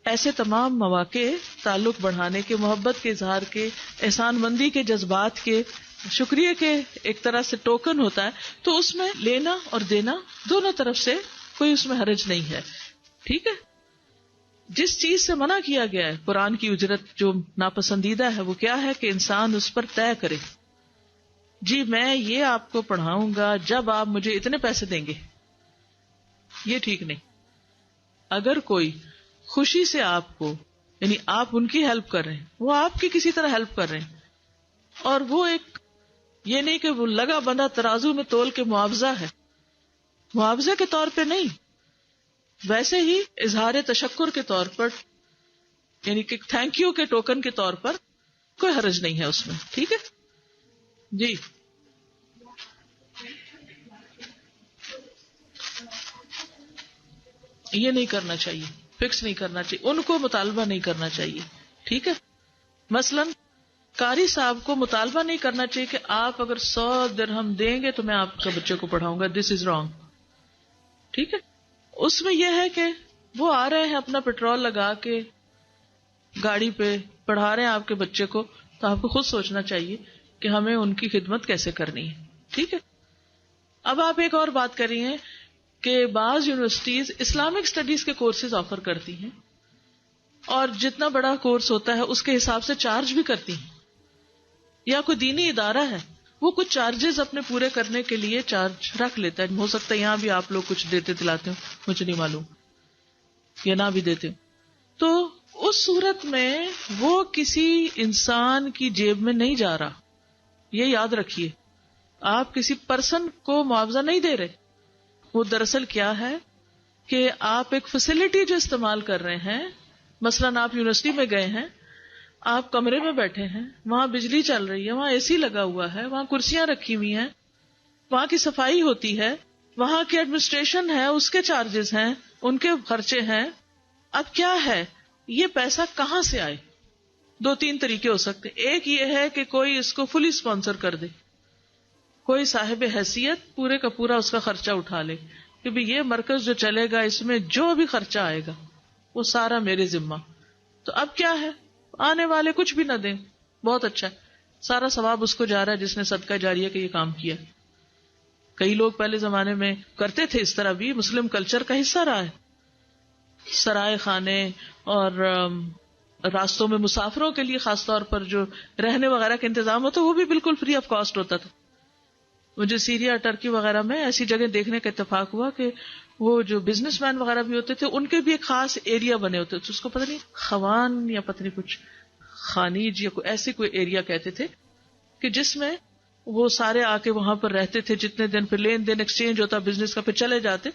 ایسے تمام مواقع تعلق بڑھانے کے، محبت کے اظہار کے، احسان مندی کے جذبات کے، شکریہ کے ایک طرح سے ٹوکن ہوتا ہے. تو اس میں لینا اور دینا دونوں طرف سے کوئی اس میں حرج نہیں ہے. ٹھیک ہے. جس چیز سے منع کیا گیا ہے قرآن کی اجرت جو ناپسندیدہ ہے، وہ کیا ہے کہ انسان اس پر طے کرے، جی میں یہ آپ کو پڑھاؤں گا جب آپ مجھے اتنے پیسے دیں گے. یہ ٹھیک نہیں. اگر کوئی خوشی سے آپ کو، یعنی آپ ان کی ہیلپ کر رہے ہیں، وہ آپ کی کسی طرح ہیلپ کر رہے ہیں، اور وہ ایک یہ نہیں کہ وہ لگا بندہ ترازو میں تول کے معاوضہ ہے، معاوضے کے طور پہ نہیں، ویسے ہی اظہار تشکر کے طور پر، یعنی کہ تھینک یو کے ٹوکن کے طور پر کوئی حرج نہیں ہے اس میں. ٹھیک ہے جی. یہ نہیں کرنا چاہیے، فکس نہیں کرنا چاہیے، ان کو مطالبہ نہیں کرنا چاہیے. ٹھیک ہے. مثلا قاری صاحب کو مطالبہ نہیں کرنا چاہیے کہ آپ اگر 100 درہم دیں گے تو میں آپ کے بچے کو پڑھاؤں گا. دس از رانگ. ٹھیک ہے. اس میں یہ ہے کہ وہ آ رہے ہیں اپنا پیٹرول لگا کے گاڑی پہ پڑھا رہے ہیں آپ کے بچے کو، تو آپ کو خود سوچنا چاہیے کہ ہمیں ان کی خدمت کیسے کرنی ہے. ٹھیک ہے. اب آپ ایک اور بات کر رہی ہیں کہ بعض یونیورسٹیز اسلامک سٹڈیز کے کورسز آفر کرتی ہیں، اور جتنا بڑا کورس ہوتا ہے اس کے حساب سے چارج بھی کرتی ہیں. یا کوئی دینی ادارہ ہے، وہ کچھ چارجز اپنے پورے کرنے کے لیے چارج رکھ لیتا ہے. ہو سکتا ہے یہاں بھی آپ لوگ کچھ دیتے دلاتے ہو، مجھے نہیں معلوم، یا نہ بھی دیتے ہو. تو اس صورت میں وہ کسی انسان کی جیب میں نہیں جا رہا. یہ یاد رکھیے، آپ کسی پرسن کو معاوضہ نہیں دے رہے. وہ دراصل کیا ہے کہ آپ ایک فیسلٹی جو استعمال کر رہے ہیں، مثلاً آپ یونیورسٹی میں گئے ہیں، آپ کمرے میں بیٹھے ہیں، وہاں بجلی چل رہی ہے، وہاں اے سی لگا ہوا ہے، وہاں کرسیاں رکھی ہوئی ہیں، وہاں کی صفائی ہوتی ہے، وہاں کی ایڈمنسٹریشن ہے، اس کے چارجز ہیں، ان کے خرچے ہیں. اب کیا ہے، یہ پیسہ کہاں سے آئے؟ 2-3 طریقے ہو سکتے. ایک یہ ہے کہ کوئی اس کو فلی اسپانسر کر دے، کوئی صاحب حیثیت پورے کا پورا اس کا خرچہ اٹھا لے کہ بھی یہ مرکز جو چلے گا اس میں جو بھی خرچہ آئے گا وہ سارا میرے ذمہ. تو اب کیا ہے، آنے والے کچھ بھی نہ دیں، بہت اچھا ہے، سارا ثواب اس کو جا رہا ہے جس نے صدقہ جاریہ کا یہ کام کیا. کئی لوگ پہلے زمانے میں کرتے تھے اس طرح بھی، مسلم کلچر کا حصہ رہا ہے. سرائے خانے اور راستوں میں مسافروں کے لیے خاص طور پر جو رہنے وغیرہ کا انتظام ہوتا وہ بھی بالکل فری آف کاسٹ ہوتا تھا. مجھے سیریا، ٹرکی وغیرہ میں ایسی جگہ دیکھنے کا اتفاق ہوا کہ وہ جو بزنس مین وغیرہ بھی ہوتے تھے ان کے بھی ایک خاص ایریا بنے ہوتے تھے، اس کو پتہ نہیں خوان یا پتہ نہیں کچھ خانیج یا کوئی ایسی کوئی ایریا کہتے تھے، کہ جس میں وہ سارے آ کے وہاں پر رہتے تھے جتنے دن، پھر لین دین ایکسچینج ہوتا بزنس کا، پھر چلے جاتے.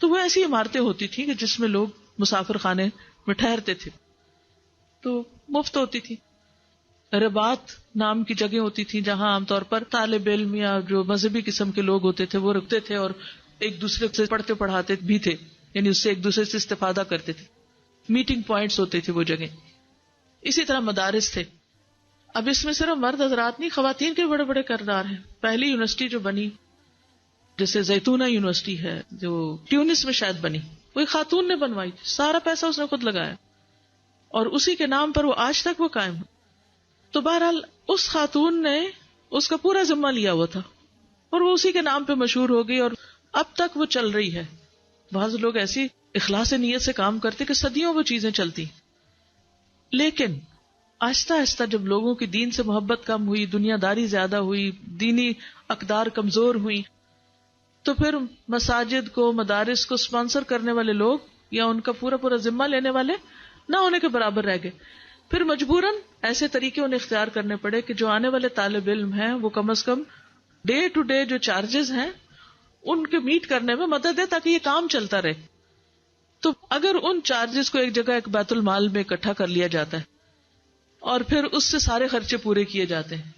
تو وہ ایسی عمارتیں ہوتی تھی کہ جس میں لوگ مسافر خانے میں ٹھہرتے تھے، تو مفت ہوتی تھی. رباط نام کی جگہ ہوتی تھی جہاں عام طور پر طالب علم یا جو مذہبی قسم کے لوگ ہوتے تھے وہ رکتے تھے اور ایک دوسرے سے پڑھتے پڑھاتے بھی تھے، یعنی اس سے ایک دوسرے سے استفادہ کرتے تھے. میٹنگ پوائنٹس ہوتے تھے وہ جگہ. اسی طرح مدارس تھے. اب اس میں صرف مرد حضرات نہیں، خواتین کے بڑے بڑے کردار ہیں. پہلی یونیورسٹی جو بنی، جیسے زیتونہ یونیورسٹی ہے جو ٹیونس میں شاید بنی، وہ خاتون نے بنوائی تھی، سارا پیسہ اس نے خود لگایا اور اسی کے نام پر وہ آج تک وہ قائم ہے. تو بہرحال اس خاتون نے اس کا پورا ذمہ لیا ہوا تھا اور وہ اسی کے نام پہ مشہور ہو گئی اور اب تک وہ چل رہی ہے. بعض لوگ ایسی اخلاص نیت سے کام کرتے کہ صدیوں وہ چیزیں چلتی. لیکن آہستہ آہستہ جب لوگوں کی دین سے محبت کم ہوئی، دنیا داری زیادہ ہوئی، دینی اقدار کمزور ہوئی، تو پھر مساجد کو، مدارس کو سپانسر کرنے والے لوگ یا ان کا پورا پورا ذمہ لینے والے نہ ہونے کے برابر رہ گئے. پھر مجبوراً ایسے طریقے انہیں اختیار کرنے پڑے کہ جو آنے والے طالب علم ہیں وہ کم از کم ڈے ٹو ڈے جو چارجز ہیں ان کے میٹ کرنے میں مدد دے تاکہ یہ کام چلتا رہے. تو اگر ان چارجز کو ایک جگہ ایک بیت المال میں اکٹھا کر لیا جاتا ہے اور پھر اس سے سارے خرچے پورے کیے جاتے ہیں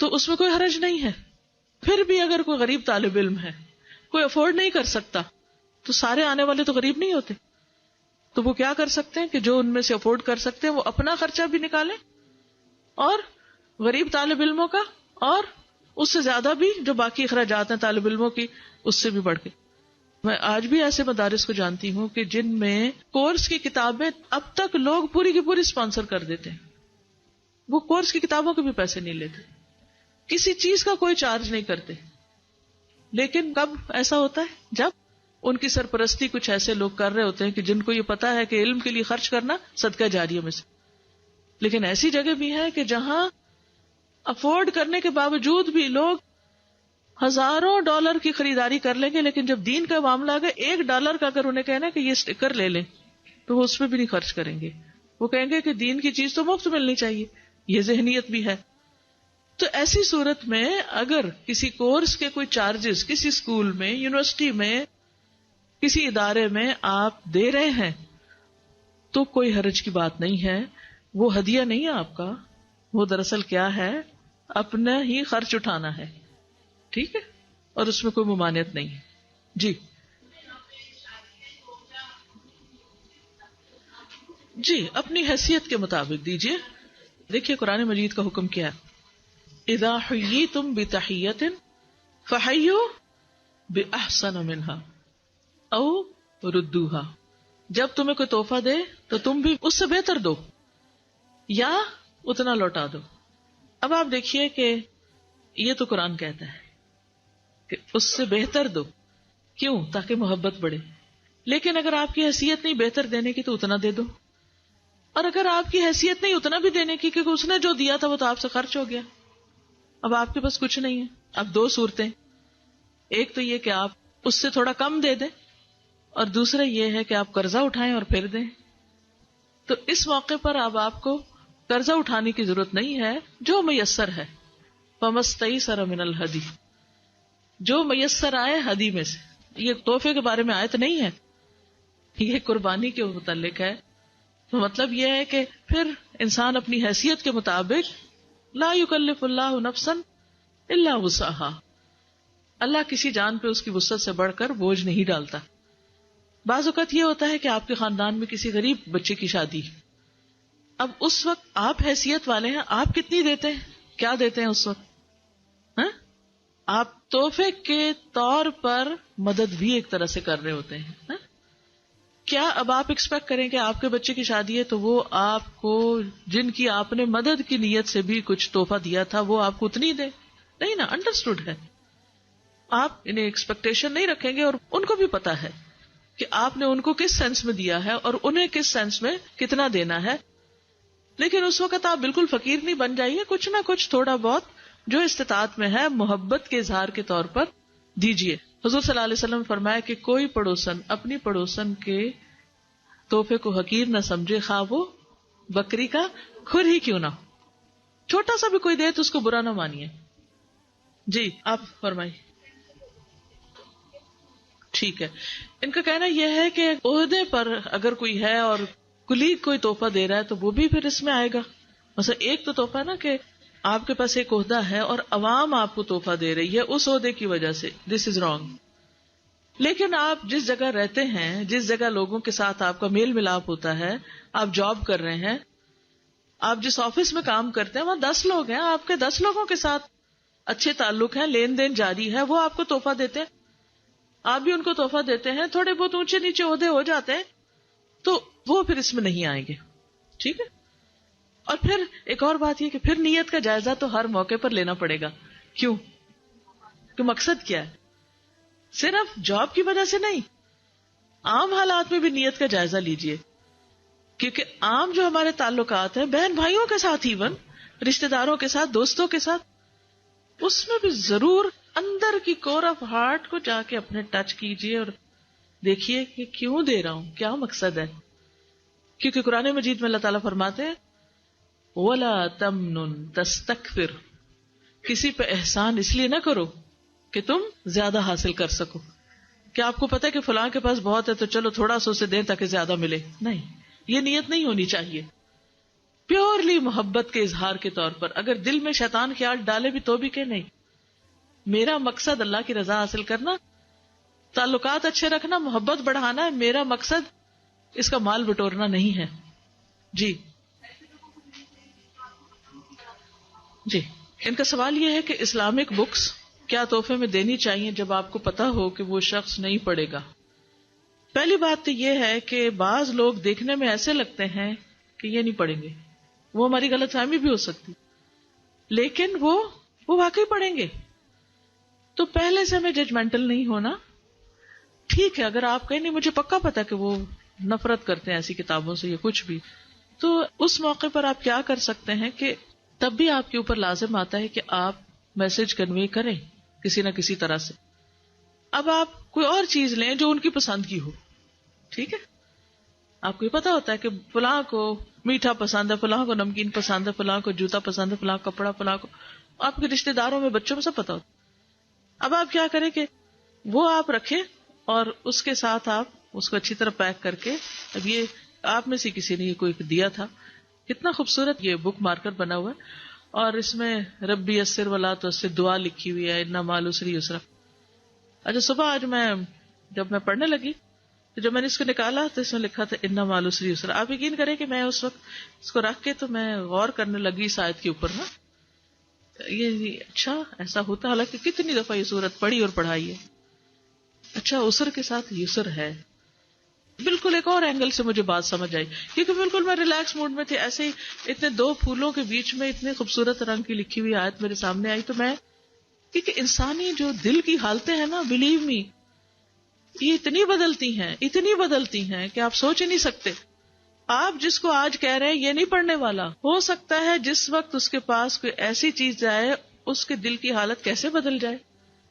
تو اس میں کوئی حرج نہیں ہے. پھر بھی اگر کوئی غریب طالب علم ہے، کوئی افورڈ نہیں کر سکتا، تو سارے آنے والے تو غریب نہیں ہوتے، تو وہ کیا کر سکتے ہیں کہ جو ان میں سے افورڈ کر سکتے ہیں وہ اپنا خرچہ بھی نکالیں اور غریب طالب علموں کا اور اس سے زیادہ بھی جو باقی اخراجات ہیں طالب علموں کی اس سے بھی بڑھ کے. میں آج بھی ایسے مدارس کو جانتی ہوں کہ جن میں کورس کی کتابیں اب تک لوگ پوری کی پوری اسپانسر کر دیتے ہیں، وہ کورس کی کتابوں کے بھی پیسے نہیں لیتے، کسی چیز کا کوئی چارج نہیں کرتے. لیکن کب ایسا ہوتا ہے؟ جب ان کی سرپرستی کچھ ایسے لوگ کر رہے ہوتے ہیں کہ جن کو یہ پتا ہے کہ علم کے لیے خرچ کرنا صدقہ جاریہ میں سے. لیکن ایسی جگہ بھی ہے کہ جہاں افورڈ کرنے کے باوجود بھی لوگ ہزاروں ڈالر کی خریداری کر لیں گے، لیکن جب دین کا معاملہ آگے $1 کا اگر انہیں کہنا کہ یہ اسٹیکر لے لیں تو وہ اس پہ بھی نہیں خرچ کریں گے. وہ کہیں گے کہ دین کی چیز تو مفت ملنی چاہیے. یہ ذہنیت بھی ہے. تو ایسی صورت میں اگر کسی کورس کے کوئی چارجز کسی اسکول میں، یونیورسٹی میں، کسی ادارے میں آپ دے رہے ہیں تو کوئی حرج کی بات نہیں ہے. وہ ہدیہ نہیں ہے آپ کا، وہ دراصل کیا ہے، اپنا ہی خرچ اٹھانا ہے. ٹھیک ہے، اور اس میں کوئی ممانعت نہیں ہے. جی جی اپنی حیثیت کے مطابق دیجیے. دیکھیے قرآن مجید کا حکم کیا ہے، اذا حییتم بتحیۃ فحیوا باحسن منها او ردوها. جب تمہیں کوئی تحفہ دے تو تم بھی اس سے بہتر دو یا اتنا لوٹا دو. اب آپ دیکھیے کہ یہ تو قرآن کہتا ہے کہ اس سے بہتر دو. کیوں؟ تاکہ محبت بڑھے. لیکن اگر آپ کی حیثیت نہیں بہتر دینے کی تو اتنا دے دو، اور اگر آپ کی حیثیت نہیں اتنا بھی دینے کی کیونکہ اس نے جو دیا تھا وہ تو آپ سے خرچ ہو گیا، اب آپ کے پاس کچھ نہیں ہے. اب دو صورتیں، ایک تو یہ کہ آپ اس سے تھوڑا کم دے دیں، اور دوسرا یہ ہے کہ آپ قرضہ اٹھائیں اور پھر دیں. تو اس موقع پر اب آپ کو قرضہ اٹھانے کی ضرورت نہیں ہے، جو میسر ہے. فَمَسْتَيْسَرَ مِنَ الْهَدِيِّ، جو میسر آئے ہدی میں سے. یہ تحفے کے بارے میں آیت نہیں ہے، یہ قربانی کے متعلق ہے. تو مطلب یہ ہے کہ پھر انسان اپنی حیثیت کے مطابق، لا یکلف اللہ نفسا الا وسعها، اللہ کسی جان پہ اس کی وسعت سے بڑھ کر بوجھ نہیں ڈالتا. بعض اوقات یہ ہوتا ہے کہ آپ کے خاندان میں کسی غریب بچے کی شادی، اب اس وقت آپ حیثیت والے ہیں، آپ کتنی دیتے ہیں، کیا دیتے ہیں اس وقت؟ آپ تحفے کے طور پر مدد بھی ایک طرح سے کر رہے ہوتے ہیں. کیا اب آپ ایکسپیکٹ کریں کہ آپ کے بچے کی شادی ہے تو وہ آپ کو، جن کی آپ نے مدد کی نیت سے بھی کچھ تحفہ دیا تھا، وہ آپ کو اتنی دے؟ نہیں نا. انڈرسٹوڈ ہے. آپ انہیں ایکسپیکٹیشن نہیں رکھیں گے، اور ان کو بھی پتا ہے کہ آپ نے ان کو کس سینس میں دیا ہے اور انہیں کس سینس میں کتنا دینا ہے. لیکن اس وقت آپ بالکل فقیر نہیں بن جائیے، کچھ نہ کچھ تھوڑا بہت جو استطاعت میں ہے محبت کے اظہار کے طور پر دیجیے. حضور صلی اللہ علیہ وسلم فرمایا کہ کوئی پڑوسن اپنی پڑوسن کے تحفے کو حقیر نہ سمجھے، خواہ وہ بکری کا کھر ہی کیوں نہ ہو. چھوٹا سا بھی کوئی دے تو اس کو برا نہ مانیے. جی آپ فرمائیے. ٹھیک ہے. ان کا کہنا یہ ہے کہ عہدے پر اگر کوئی ہے اور کلیگ کوئی تحفہ دے رہا ہے تو وہ بھی پھر اس میں آئے گا. مثلا ایک تو تحفہ نا کہ آپ کے پاس ایک عہدہ ہے اور عوام آپ کو تحفہ دے رہی ہے اس عہدے کی وجہ سے، دس از رانگ. لیکن آپ جس جگہ رہتے ہیں، جس جگہ لوگوں کے ساتھ آپ کا میل ملاپ ہوتا ہے، آپ جاب کر رہے ہیں، آپ جس آفس میں کام کرتے ہیں وہاں 10 لوگ ہیں، آپ کے 10 لوگوں کے ساتھ اچھے تعلق ہیں، لین دین جاری ہے، وہ آپ کو تحفہ دیتے ہیں. آپ بھی ان کو تحفہ دیتے ہیں, تھوڑے بہت اونچے نیچے عہدے ہو جاتے ہیں تو وہ پھر اس میں نہیں آئیں گے. ٹھیک ہے. اور پھر ایک اور بات یہ کہ پھر نیت کا جائزہ تو ہر موقع پر لینا پڑے گا. کیوں؟ کہ مقصد کیا ہے؟ صرف جاب کی وجہ سے نہیں, عام حالات میں بھی نیت کا جائزہ لیجئے. کیونکہ عام جو ہمارے تعلقات ہیں بہن بھائیوں کے ساتھ, ایون رشتہ داروں کے ساتھ, دوستوں کے ساتھ, اس میں بھی ضرور اندر کی کور آف ہارٹ کو جا کے اپنے ٹچ کیجئے اور دیکھیے کہ کیوں دے رہا ہوں, کیا مقصد ہے. کیونکہ قرآن مجید میں اللہ تعالیٰ فرماتے ہیں وَلَا تَمْنُن تَسْتَكْثِرْ, کسی پہ احسان اس لیے نہ کرو کہ تم زیادہ حاصل کر سکو. کیا آپ کو پتا ہے کہ فلاں کے پاس بہت ہے تو چلو تھوڑا سا اسے دیں تاکہ زیادہ ملے؟ نہیں, یہ نیت نہیں ہونی چاہیے. پیورلی محبت کے اظہار کے طور پر. اگر دل میں شیطان خیال ڈالے بھی تو بھی کہ نہیں, میرا مقصد اللہ کی رضا حاصل کرنا, تعلقات اچھے رکھنا, محبت بڑھانا ہے, میرا مقصد اس کا مال بٹورنا نہیں ہے. جی جی, ان کا سوال یہ ہے کہ اسلامک بکس کیا تحفے میں دینی چاہیے جب آپ کو پتا ہو کہ وہ شخص نہیں پڑھے گا؟ پہلی بات تو یہ ہے کہ بعض لوگ دیکھنے میں ایسے لگتے ہیں کہ یہ نہیں پڑھیں گے, وہ ہماری غلط فہمی بھی ہو سکتی, لیکن وہ واقعی پڑھیں گے. تو پہلے سے ہمیں ججمنٹل نہیں ہونا. ٹھیک ہے, اگر آپ کہیں نہیں مجھے پکا پتا کہ وہ نفرت کرتے ہیں ایسی کتابوں سے یا کچھ بھی, تو اس موقع پر آپ کیا کر سکتے ہیں کہ تب بھی آپ کے اوپر لازم آتا ہے کہ آپ میسج کنوے کریں کسی نہ کسی طرح سے. اب آپ کوئی اور چیز لیں جو ان کی پسند کی ہو. ٹھیک ہے, آپ کو یہ پتا ہوتا ہے کہ فلاں کو میٹھا پسند ہے, فلاں کو نمکین پسند ہے, فلاں کو جوتا پسند ہے, فلاں کپڑا, فلاں کو, آپ کے رشتے داروں میں بچوں میں سب پتا ہوتا. اب آپ کیا کریں کہ وہ آپ رکھیں اور اس کے ساتھ آپ اس کو اچھی طرح پیک کر کے, اب یہ آپ میں سے کسی نے یہ کوئی دیا تھا, کتنا خوبصورت یہ بک مارکر بنا ہوا ہے, اور اس میں ربی یسر ولا تعسر دعا لکھی ہوئی ہے, انا مع العسر یسرا. اچھا, صبح آج جب میں پڑھنے لگی تو جب میں نے اس کو نکالا تو اس میں لکھا تھا انا مع العسر یسرا. آپ یقین کریں کہ میں اس وقت اس کو رکھ کے تو میں غور کرنے لگی اس آیت کے اوپر نا, یہ اچھا ایسا ہوتا, حالانکہ کتنی دفعہ یہ سورت پڑھی اور پڑھائی ہے. اچھا, عسر کے ساتھ یسر ہے. بالکل ایک اور اینگل سے مجھے بات سمجھ آئی, کیونکہ بالکل میں ریلیکس موڈ میں تھی, ایسے ہی اتنے دو پھولوں کے بیچ میں اتنے خوبصورت رنگ کی لکھی ہوئی آیت میرے سامنے آئی, تو میں, کیونکہ انسانی جو دل کی حالتیں ہیں نا, بلیو می, یہ اتنی بدلتی ہیں کہ آپ سوچ ہی نہیں سکتے. آپ جس کو آج کہہ رہے ہیں یہ نہیں پڑھنے والا, ہو سکتا ہے جس وقت اس کے پاس کوئی ایسی چیز جائے اس کے دل کی حالت کیسے بدل جائے.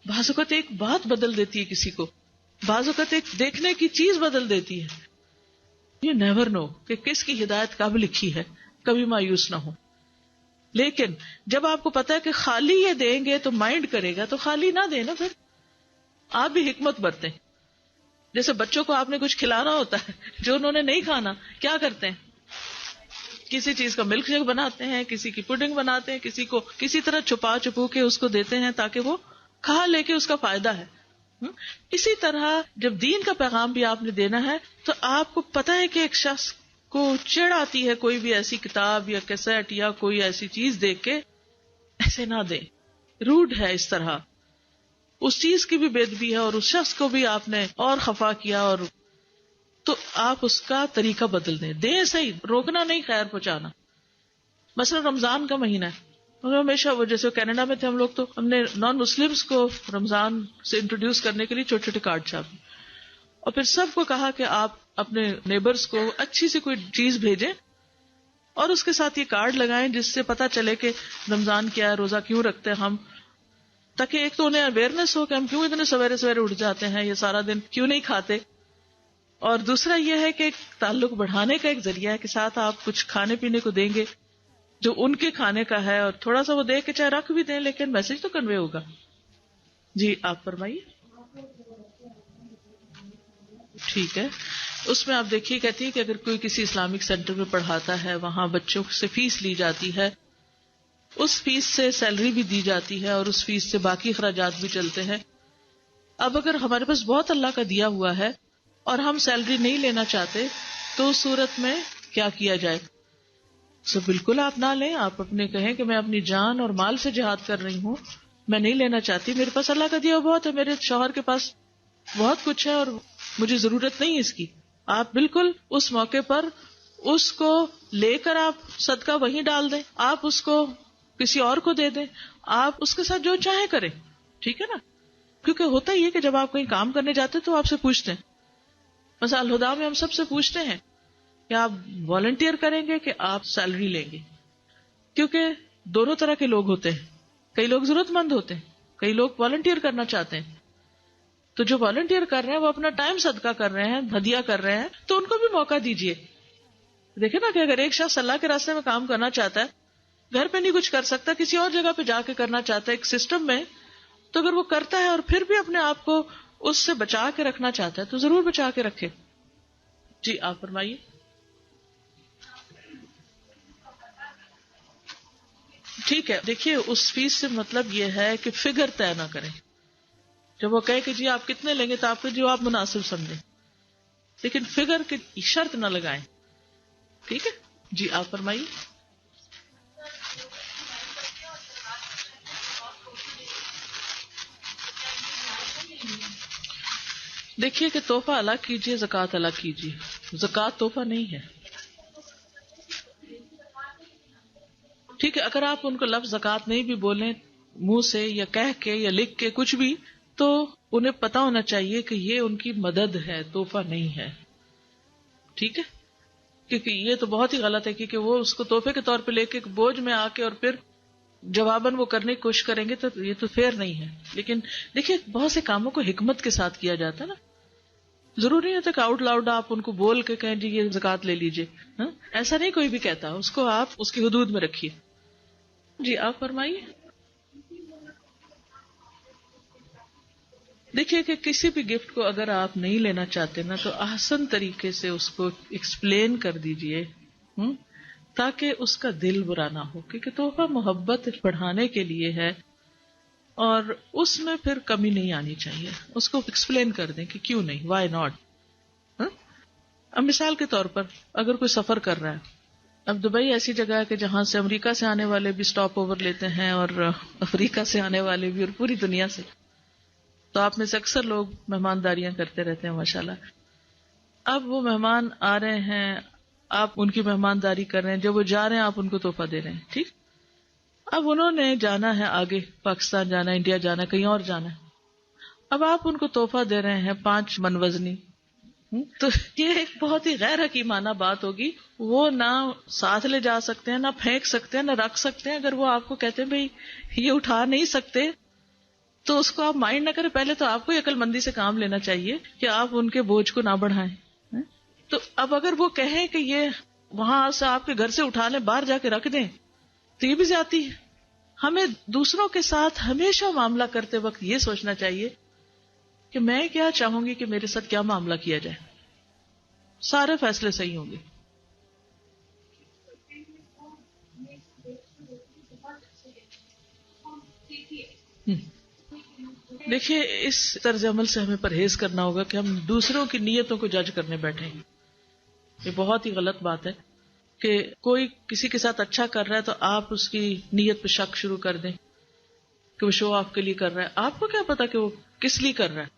بعض اوقات ایک بات بدل دیتی ہے کسی کو, بعض اوقات ایک دیکھنے کی چیز بدل دیتی ہے. یو نیور نو کہ کس کی ہدایت کب لکھی ہے, کبھی مایوس نہ ہو. لیکن جب آپ کو پتا ہے کہ خالی یہ دیں گے تو مائنڈ کرے گا, تو خالی نہ دیں نا, پھر آپ بھی حکمت برتیں. جیسے بچوں کو آپ نے کچھ کھلانا ہوتا ہے جو انہوں نے نہیں کھانا, کیا کرتے ہیں, کسی چیز کا ملک شیک بناتے ہیں, کسی کی پڈنگ بناتے ہیں, کسی کو کسی طرح چھپو کے اس کو دیتے ہیں تاکہ وہ کھا لے کے اس کا فائدہ ہے. اسی طرح جب دین کا پیغام بھی آپ نے دینا ہے تو آپ کو پتا ہے کہ ایک شخص کو چڑ آتی ہے کوئی بھی ایسی کتاب یا کیسٹ یا کوئی ایسی چیز دیکھ کے, ایسے نہ دیں, روڈ ہے اس طرح, اس چیز کی بھی بے ادبی ہے اور اس شخص کو بھی آپ نے اور خفا کیا, اور تو آپ اس کا طریقہ بدل دیں صحیح, روکنا نہیں, خیر پہنچانا. مثلا رمضان کا مہینہ ہے, ہمیشہ وہ جیسے کینیڈا میں تھے ہم لوگ, تو ہم نے نان مسلمس کو رمضان سے انٹروڈیوس کرنے کے لیے چھوٹے چھوٹے کارڈ چھاپے, اور پھر سب کو کہا کہ آپ اپنے نیبرز کو اچھی سی کوئی چیز بھیجیں اور اس کے ساتھ یہ کارڈ لگائیں جس سے پتا چلے کہ رمضان کیا ہے, روزہ کیوں رکھتے ہیں ہم, تاکہ ایک تو انہیں اویئرنیس ہو کہ ہم کیوں اتنے سویرے سویرے اٹھ جاتے ہیں, یہ سارا دن کیوں نہیں کھاتے, اور دوسرا یہ ہے کہ ایک تعلق بڑھانے کا ایک ذریعہ ہے کہ ساتھ آپ کچھ کھانے پینے کو دیں گے جو ان کے کھانے کا ہے, اور تھوڑا سا وہ دے کے چاہے رکھ بھی دیں لیکن میسج تو کنوے ہوگا. جی آپ فرمائیے. ٹھیک ہے, اس میں آپ دیکھیے کہتی ہے کہ اگر کوئی کسی اسلامک سینٹر میں پڑھاتا ہے, وہاں بچوں سے فیس لی جاتی ہے, اس فیس سے سیلری بھی دی جاتی ہے اور اس فیس سے باقی اخراجات بھی چلتے ہیں. اب اگر ہمارے پاس بہت اللہ کا دیا ہوا ہے اور ہم سیلری نہیں لینا چاہتے تو اس صورت میں کیا کیا جائے؟ بالکل آپ نہ لیں, آپ اپنے کہیں کہ میں اپنی جان اور مال سے جہاد کر رہی ہوں, میں نہیں لینا چاہتی, میرے پاس اللہ کا دیا بہت ہے, میرے شوہر کے پاس بہت کچھ ہے اور مجھے ضرورت نہیں اس کی. آپ بالکل اس موقع پر اس کو لے کر آپ صدقہ وہیں ڈال دیں, آپ اس کو کسی اور کو دے دیں, آپ اس کے ساتھ جو چاہیں کریں, ٹھیک ہے نا. کیونکہ ہوتا ہی ہے کہ جب آپ کہیں کام کرنے جاتے تو آپ سے پوچھتے ہیں, مثلا الہدا میں ہم سب سے پوچھتے ہیں کہ آپ والنٹیئر کریں گے کہ آپ سیلری لیں گے, کیونکہ دونوں طرح کے لوگ ہوتے ہیں. کئی لوگ ضرورت مند ہوتے ہیں, کئی لوگ والنٹیئر کرنا چاہتے ہیں. تو جو والنٹیئر کر رہے ہیں وہ اپنا ٹائم صدقہ کر رہے ہیں, ہدیہ کر رہے ہیں, تو ان کو بھی موقع دیجیے. دیکھیں نا کہ اگر ایک شخص اللہ کے راستے میں کام کرنا چاہتا ہے, گھر پہ نہیں کچھ کر سکتا, کسی اور جگہ پہ جا کے کرنا چاہتا ہے ایک سسٹم میں, تو اگر وہ کرتا ہے اور پھر بھی اپنے آپ کو اس سے بچا کے رکھنا چاہتا ہے تو ضرور بچا کے رکھے. جی آپ فرمائیے. ٹھیک ہے, دیکھیے اس فیس سے مطلب یہ ہے کہ فگر طے نہ کریں. جب وہ کہے کہ جی آپ کتنے لیں گے تو آپ کو جو آپ مناسب سمجھیں, لیکن فگر کی شرط نہ لگائیں. ٹھیک ہے, جی آپ فرمائیے. دیکھیے کہ تحفہ الگ کیجیے, زکوٰۃ الگ کیجیے. زکوٰۃ تحفہ نہیں ہے. ٹھیک ہے, اگر آپ ان کو لفظ زکوٰۃ نہیں بھی بولیں منہ سے یا کہہ کے یا لکھ کے کچھ بھی, تو انہیں پتا ہونا چاہیے کہ یہ ان کی مدد ہے, تحفہ نہیں ہے. ٹھیک ہے, کیونکہ یہ تو بہت ہی غلط ہے, کیونکہ وہ اس کو تحفے کے طور پہ لے کے بوجھ میں آ کے اور پھر جواباً وہ کرنے کی کوشش کریں گے تو یہ تو فیئر نہیں ہے. لیکن دیکھیے بہت سے کاموں کو حکمت کے ساتھ کیا جاتا ہے نا. ضروری نہیں کہ آؤٹ لاؤڈ آپ ان کو بول کے کہیں جی یہ زکوٰۃ لے لیجیے, ایسا نہیں کوئی بھی کہتا, اس کو آپ اس کی حدود میں رکھیے. جی آپ فرمائیے. دیکھیے کہ کسی بھی گفٹ کو اگر آپ نہیں لینا چاہتے نا تو احسن طریقے سے اس کو ایکسپلین کر دیجئے, تاکہ اس کا دل برا نہ ہو, کیونکہ تحفہ محبت بڑھانے کے لیے ہے اور اس میں پھر کمی نہیں آنی چاہیے. اس کو ایکسپلین کر دیں کہ کیوں نہیں, وائی ناٹ. اب مثال کے طور پر اگر کوئی سفر کر رہا ہے, اب دبئی ایسی جگہ ہے کہ جہاں سے امریکہ سے آنے والے بھی سٹاپ اوور لیتے ہیں اور افریقہ سے آنے والے بھی اور پوری دنیا سے, تو آپ میں سے اکثر لوگ مہمانداریاں کرتے رہتے ہیں ماشاءاللہ. اب وہ مہمان آ رہے ہیں, آپ ان کی مہمانداری کر رہے ہیں, جب وہ جا رہے ہیں آپ ان کو تحفہ دے رہے ہیں. ٹھیک, اب انہوں نے جانا ہے آگے, پاکستان جانا ہے, انڈیا جانا ہے, کہیں اور جانا ہے. اب آپ ان کو تحفہ دے رہے ہیں 5 من وزنی, تو یہ ایک بہت ہی غیر حکیمانہ بات ہوگی. وہ نہ ساتھ لے جا سکتے ہیں, نہ پھینک سکتے ہیں, نہ رکھ سکتے ہیں. اگر وہ آپ کو کہتے ہیں بھئی یہ اٹھا نہیں سکتے تو اس کو آپ مائنڈ نہ کریں. پہلے تو آپ کو عقل مندی سے کام لینا چاہیے کہ آپ ان کے بوجھ کو نہ بڑھائیں. تو اب اگر وہ کہیں کہ یہ وہاں سے آپ کے گھر سے اٹھا لیں, باہر جا کے رکھ دیں, تو یہ بھی زیادتی ہے. ہمیں دوسروں کے ساتھ ہمیشہ معاملہ کرتے وقت یہ سوچنا چاہیے کہ میں کیا چاہوں گی کہ میرے ساتھ کیا معاملہ کیا جائے. سارے فیصلے صحیح ہوں گے. دیکھیے اس طرز عمل سے ہمیں پرہیز کرنا ہوگا کہ ہم دوسروں کی نیتوں کو جج کرنے بیٹھیں. یہ بہت ہی غلط بات ہے کہ کوئی کسی کے ساتھ اچھا کر رہا ہے تو آپ اس کی نیت پہ شک شروع کر دیں کہ وہ شو آف کے لیے کر رہا ہے. آپ کو کیا پتا کہ وہ کس لیے کر رہا ہے,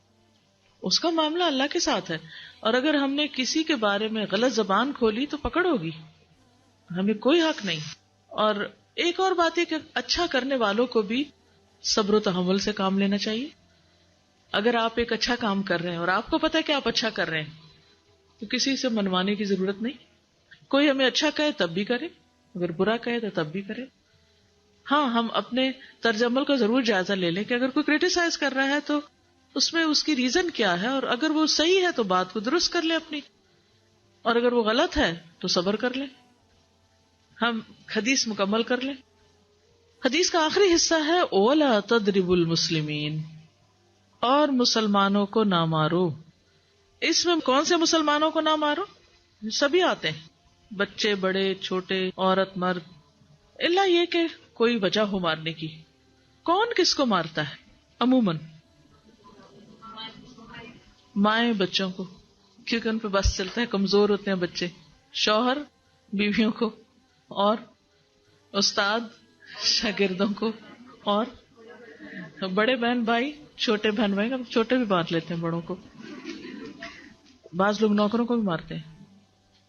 اس کا معاملہ اللہ کے ساتھ ہے. اور اگر ہم نے کسی کے بارے میں غلط زبان کھولی تو پکڑ ہوگی, ہمیں کوئی حق نہیں. اور ایک اور بات ہے کہ اچھا کرنے والوں کو بھی صبر و تحمل سے کام لینا چاہیے. اگر آپ ایک اچھا کام کر رہے ہیں اور آپ کو پتا ہے کہ آپ اچھا کر رہے ہیں تو کسی سے منوانے کی ضرورت نہیں. کوئی ہمیں اچھا کہے تب بھی کرے, اگر برا کہے تو تب بھی کرے. ہاں, ہم اپنے طرز عمل کا ضرور جائزہ لے لیں کہ اگر کوئی کرٹیسائز کر رہا ہے تو اس میں اس کی ریزن کیا ہے, اور اگر وہ صحیح ہے تو بات کو درست کر لیں اپنی, اور اگر وہ غلط ہے تو صبر کر لیں. ہم حدیث مکمل کر لیں. حدیث کا آخری حصہ ہے وَلَا تَضْرِبُوا الْمُسْلِمِينَ, اور مسلمانوں کو نہ مارو. اس میں کون سے مسلمانوں کو نہ مارو؟ سبھی آتے ہیں, بچے بڑے چھوٹے, عورت مرد, الا یہ کہ کوئی وجہ ہو مارنے کی. کون کس کو مارتا ہے؟ عموماً مائیں بچوں کو, کیونکہ ان پہ بس چلتا ہے, کمزور ہوتے ہیں بچے. شوہر بیویوں کو, اور استاد شاگردوں کو, اور بڑے بہن بھائی چھوٹے بہن بھائی، چھوٹے بھی مار لیتے ہیں بڑوں کو. بعض لوگ نوکروں کو بھی مارتے ہیں،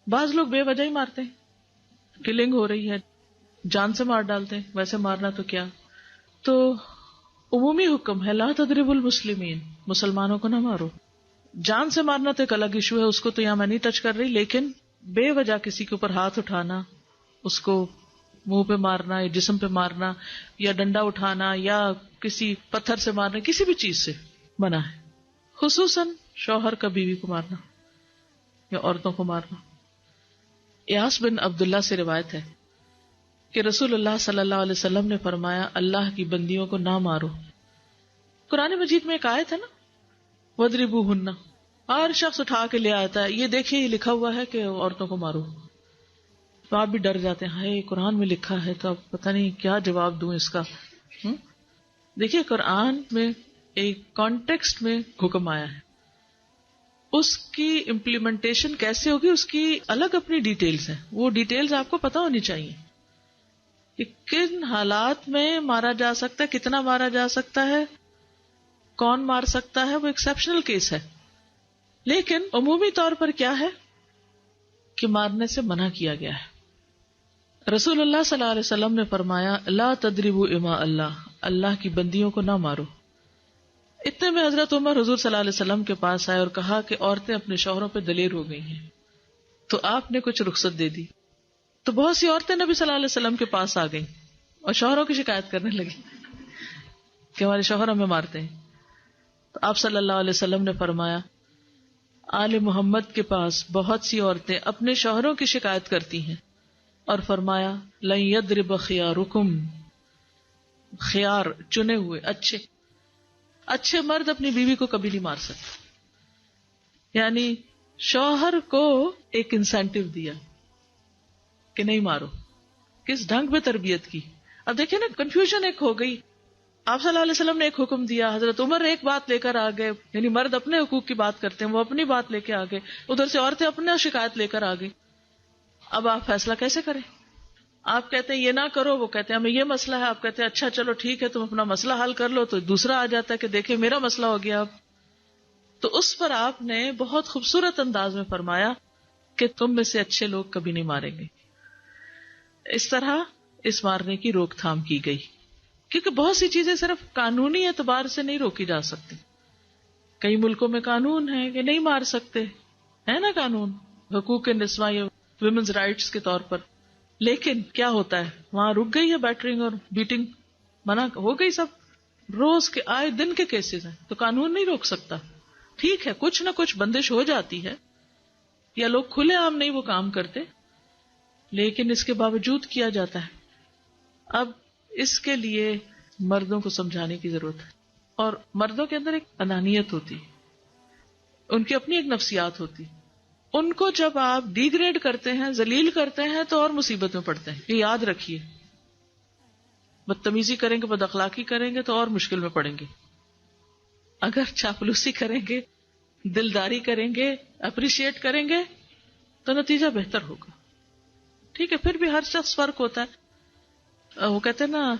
بعض لوگ بے وجہ ہی مارتے ہیں. کلنگ ہو رہی ہے، جان سے مار ڈالتے ہیں. ویسے مارنا تو کیا. تو عمومی حکم ہے لا تضربوا المسلمین، مسلمانوں کو نہ مارو. جان سے مارنا تو ایک الگ ایشو ہے، اس کو تو یہاں میں نہیں ٹچ کر رہی، لیکن بے وجہ کسی کے اوپر ہاتھ اٹھانا، اس کو منہ پہ مارنا یا جسم پہ مارنا یا ڈنڈا اٹھانا یا کسی پتھر سے مارنا، کسی بھی چیز سے منع ہے. خصوصاً شوہر کا بیوی کو مارنا یا عورتوں کو مارنا. ایاس بن عبداللہ سے روایت ہے کہ رسول اللہ صلی اللہ علیہ وسلم نے فرمایا اللہ کی بندیوں کو نہ مارو. قرآن مجید میں ایک آیت ہے نا وَاضْرِبُوهُنَّ، ہر شخص اٹھا کے لے آتا ہے یہ دیکھیے یہ لکھا ہوا ہے کہ عورتوں کو مارو. تو آپ بھی ڈر جاتے ہیں ہائے قرآن میں لکھا ہے تو اب پتہ نہیں کیا جواب دوں اس کا. دیکھیے قرآن میں ایک کانٹیکسٹ میں حکم آیا ہے، اس کی امپلیمنٹیشن کیسے ہوگی اس کی الگ اپنی ڈیٹیلز ہیں. وہ ڈیٹیلز آپ کو پتہ ہونی چاہیے کہ کن حالات میں مارا جا سکتا ہے، کتنا مارا جا سکتا ہے، کون مار سکتا ہے. وہ ایکسیپشنل کیس ہے، لیکن عمومی طور پر کیا ہے کہ مارنے سے منع کیا گیا ہے. رسول اللہ صلی اللہ علیہ وسلم نے فرمایا لا تضربوا اماء اللہ، اللہ کی بندیوں کو نہ مارو. اتنے میں حضرت عمر حضور صلی اللہ علیہ وسلم کے پاس آئے اور کہا کہ عورتیں اپنے شوہروں پہ دلیر ہو گئی ہیں. تو آپ نے کچھ رخصت دے دی. تو بہت سی عورتیں نبی صلی اللہ علیہ وسلم کے پاس آ گئیں اور شوہروں کی شکایت کرنے لگی کہ ہمارے شوہر ہمیں مارتے ہیں. تو آپ صلی اللہ علیہ وسلم نے فرمایا آل محمد کے پاس بہت سی عورتیں اپنے شوہروں کی شکایت کرتی ہیں، اور فرمایا لن یضرب خیارکم، خیار چنے ہوئے اچھے مرد اپنی بیوی کو کبھی نہیں مار سکتے. یعنی شوہر کو ایک انسینٹو دیا کہ نہیں مارو. کس ڈھنگ پہ تربیت کی. اب دیکھیں نا کنفیوژن ایک ہو گئی. آپ صلی اللہ علیہ وسلم نے ایک حکم دیا، حضرت عمر ایک بات لے کر آ گئے، یعنی مرد اپنے حقوق کی بات کرتے ہیں، وہ اپنی بات لے کے آ گئے، ادھر سے عورتیں اپنا شکایت لے کر آ گئی. اب آپ فیصلہ کیسے کریں؟ آپ کہتے ہیں یہ نہ کرو، وہ کہتے ہیں ہمیں یہ مسئلہ ہے، آپ کہتے ہیں اچھا چلو ٹھیک ہے تم اپنا مسئلہ حل کر لو، تو دوسرا آ جاتا ہے کہ دیکھیں میرا مسئلہ ہو گیا. اب تو اس پر آپ نے بہت خوبصورت انداز میں فرمایا کہ تم میں سے اچھے لوگ کبھی نہیں ماریں گے. اس طرح اس مارنے کی روک تھام کی گئی، کیونکہ بہت سی چیزیں صرف قانونی اعتبار سے نہیں روکی جا سکتی. کئی ملکوں میں قانون ہے کہ نہیں مار سکتے، ہے نا قانون حقوق نسواں یا ویمنز رائٹس کے طور پر، لیکن کیا ہوتا ہے وہاں رک گئی ہے بیٹرنگ اور بیٹنگ، منع ہو گئی. سب روز کے آئے دن کے کیسز ہیں، تو قانون نہیں روک سکتا. ٹھیک ہے کچھ نہ کچھ بندش ہو جاتی ہے یا لوگ کھلے عام نہیں وہ کام کرتے، لیکن اس کے باوجود کیا جاتا ہے. اب اس کے لیے مردوں کو سمجھانے کی ضرورت ہے، اور مردوں کے اندر ایک انانیت ہوتی، ان کی اپنی ایک نفسیات ہوتی. ان کو جب آپ ڈی گریڈ کرتے ہیں، ذلیل کرتے ہیں، تو اور مصیبت میں پڑتے ہیں. یہ یاد رکھیے، بدتمیزی کریں گے، بد اخلاقی کریں گے تو اور مشکل میں پڑیں گے. اگر چاپلوسی کریں گے، دلداری کریں گے، اپریشیٹ کریں گے تو نتیجہ بہتر ہوگا. ٹھیک ہے، پھر بھی ہر شخص فرق ہوتا ہے. وہ کہتے ہیں نا